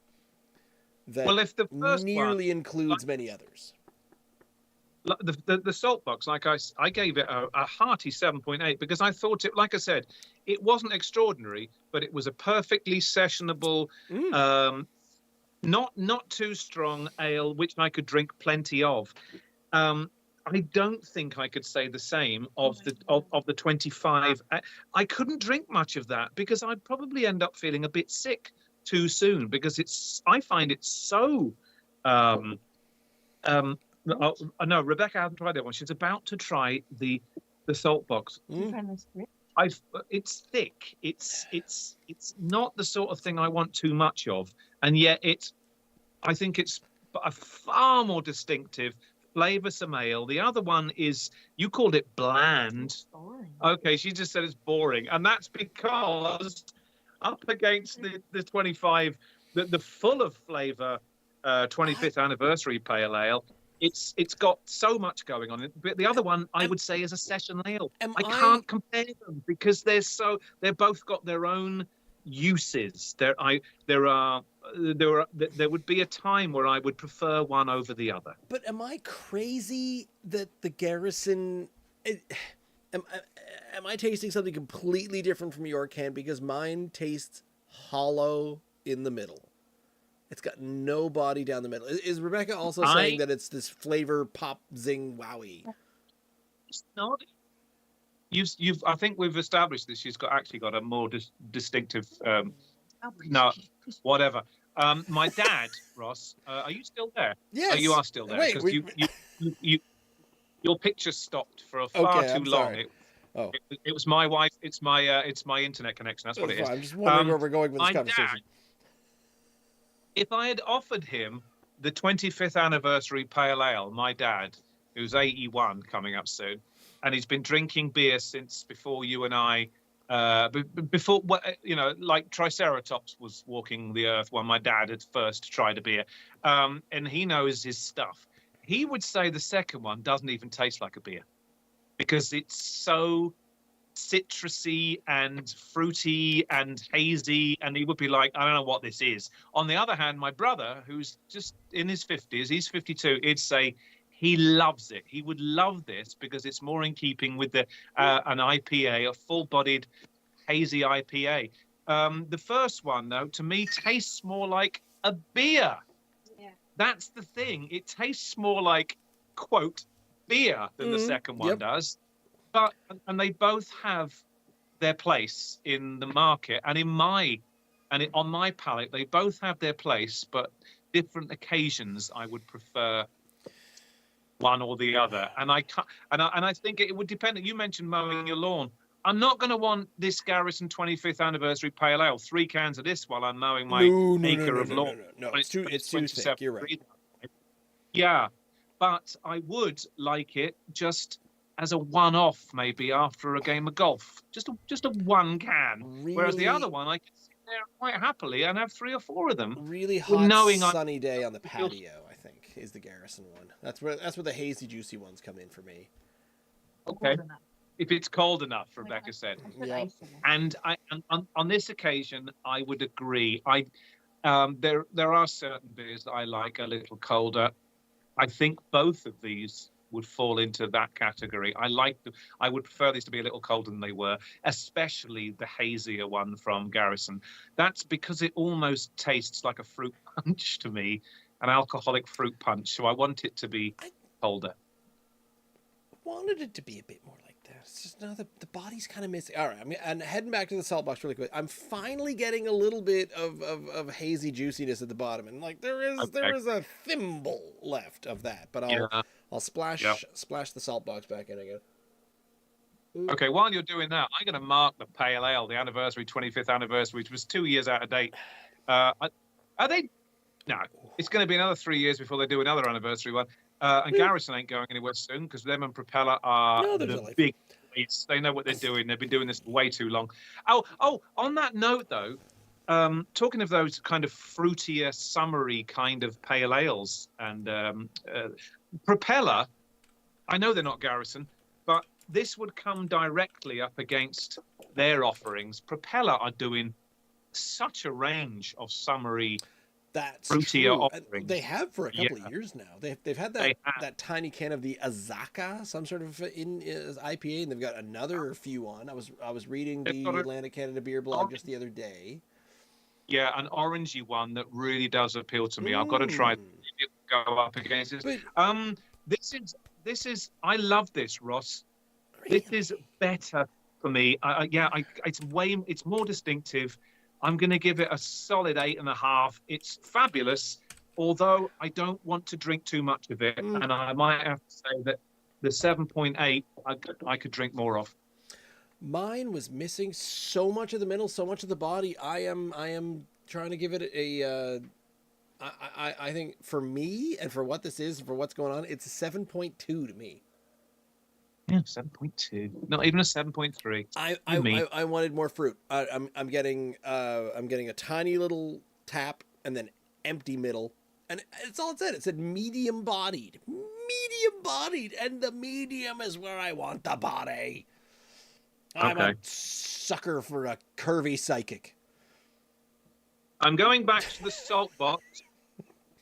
that if the first nearly includes many others. The Saltbox, like I gave it a hearty 7.8 because I thought it, like I said, it wasn't extraordinary, but it was a perfectly sessionable, not too strong ale, which I could drink plenty of. I don't think I could say the same of the 25. I couldn't drink much of that because I'd probably end up feeling a bit sick too soon because I find it so. No, Rebecca hasn't tried that one. She's about to try the Saltbox. It's thick. It's not the sort of thing I want too much of, and yet I think it's a far more distinctive, flavoursome ale. The other one is, you called it bland. Boring. Okay, she just said it's boring, and that's because up against the 25, the full of flavour 25th Anniversary Pale Ale. It's got so much going on. But the other one, I would say, is a session ale. I can't compare them because they're both got their own uses. There would be a time where I would prefer one over the other. But am I crazy that the Garrison? Am I tasting something completely different from your can? Because mine tastes hollow in the middle. It's got no body down the middle. Is Rebecca also saying that it's this flavor pop zing wowie? It's not. I think we've established this. She's actually got a more distinctive. No, whatever. My dad, Ross. Are you still there? Yes. Oh, you are still there. Wait, your picture stopped for far too long. It was my wife. It's my internet connection. That's what it is. I'm just wondering where we're going with this conversation. Dad, if I had offered him the 25th Anniversary Pale Ale, my dad, who's 81 coming up soon, and he's been drinking beer since before you and I, before, like Triceratops was walking the earth when my dad had first tried a beer, and he knows his stuff. He would say the second one doesn't even taste like a beer because it's so citrusy and fruity and hazy, and he would be like, I don't know what this is. On the other hand, my brother, who's just in his 50s, he's 52, he'd say he loves it. He would love this because it's more in keeping with an IPA, a full-bodied hazy IPA. The first one, though, to me tastes more like a beer. Yeah. That's the thing. It tastes more like, quote, beer than the second one does. And they both have their place in the market, and on my palate, they both have their place, but different occasions. I would prefer one or the other, and I think it would depend. You mentioned mowing your lawn. I'm not going to want this Garrison 25th Anniversary Pale Ale, 3 cans of this while I'm mowing my acre of lawn. No, it's too thick. You're right. Yeah, but I would like it just as a one-off, maybe after a game of golf, just a one can. Really? Whereas the other one, I can sit there quite happily and have 3 or 4 of them. Really hot, sunny day on the patio, I think, is the Garrison one. That's where the hazy, juicy ones come in for me. Okay, if it's cold enough, Rebecca said. Yeah. And on this occasion, I would agree. There are certain beers that I like a little colder. I think both of these would fall into that category. I would prefer these to be a little colder than they were, especially the hazier one from Garrison. That's because it almost tastes like a fruit punch to me, an alcoholic fruit punch. So I want it to be colder. I wanted it to be a bit more like that. It's just no, the body's kind of missing. All right, I mean, and heading back to the Saltbox really quick. I'm finally getting a little bit of hazy juiciness at the bottom, and like there is a thimble left of that. But I'll splash the Saltbox back in again. Okay, while you're doing that, I'm going to mark the Pale Ale, the anniversary, 25th anniversary, which was 2 years out of date. Are they? No, it's going to be another 3 years before they do another anniversary one. And Garrison ain't going anywhere soon because them and Propeller are the big boys. They know what they're doing. They've been doing this way too long. Oh, on that note, though, talking of those kind of fruitier, summery kind of pale ales and Propeller, I know they're not Garrison, but this would come directly up against their offerings. Propeller are doing such a range of summery, fruitier offerings. They have for a couple of years now. They've had that tiny can of the Azaka, some sort of IPA, and they've got another few on. I was reading the Atlantic Canada Beer blog just the other day. Yeah, an orangey one that really does appeal to me. I've got to try to go up against this. But, this is I love this, Ross. This is better for me. It's more distinctive. I'm going to give it a solid 8.5. It's fabulous, although I don't want to drink too much of it, and I might have to say that the 7.8 I could drink more of. Mine was missing so much of the middle, so much of the body. I am trying to give it a. I think for me and for what this is, for what's going on, it's a 7.2 to me. Yeah, 7.2. Not even a 7.3. I wanted more fruit. I'm getting a tiny little tap and then empty middle, and it's all it said. It said medium bodied, and the medium is where I want the body. Okay. I'm a sucker for a curvy psychic. I'm going back to the Saltbox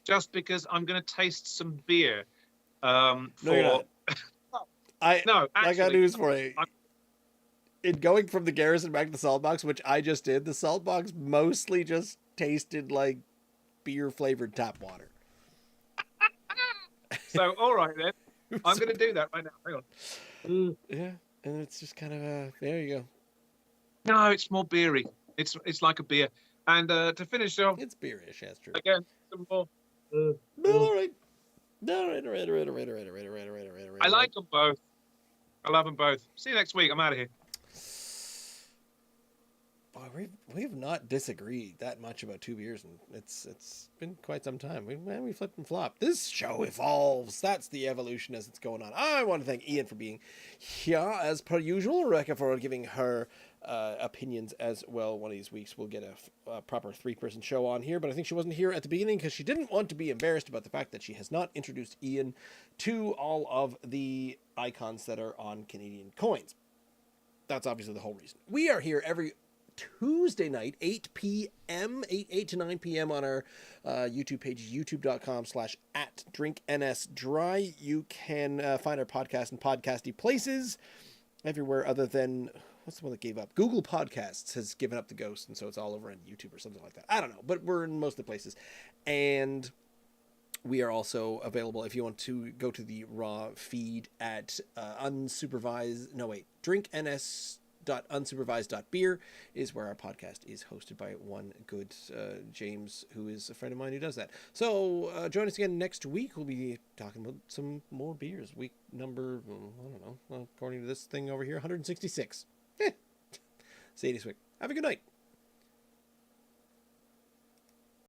just because I'm going to taste some beer. I got news for you. In going from the Garrison back to the Saltbox, which I just did, the Saltbox mostly just tasted like beer-flavored tap water. So, all right, then. I'm going to do that right now. Hang on. Yeah, and it's just kind of there you go. No, it's more beery. It's like a beer. And to finish off... It's beerish, that's true. Again, some more... all right. I like them both. I love them both. See you next week. I'm out of here. Boy, we've not disagreed that much about two beers, and it's been quite some time. We flipped and flopped. This show evolves. That's the evolution as it's going on. I want to thank Ian for being here as per usual. Rebecca for giving her opinions as well. One of these weeks we'll get a proper 3-person show on here, but I think she wasn't here at the beginning because she didn't want to be embarrassed about the fact that she has not introduced Ian to all of the icons that are on Canadian coins. That's obviously the whole reason. We are here every Tuesday night, 8 to 9 p.m. on our YouTube page, youtube.com/@drinknsdry. You can find our podcast in podcasty places everywhere other than, what's the one that gave up? Google Podcasts has given up the ghost, and so it's all over on YouTube or something like that. I don't know, but we're in most of the places. And we are also available if you want to go to the raw feed at drinkns.unsupervised.beer is where our podcast is hosted by one good James, who is a friend of mine who does that. So join us again next week. We'll be talking about some more beers. Week number, I don't know, according to this thing over here, 166. See you next week. Have a good night.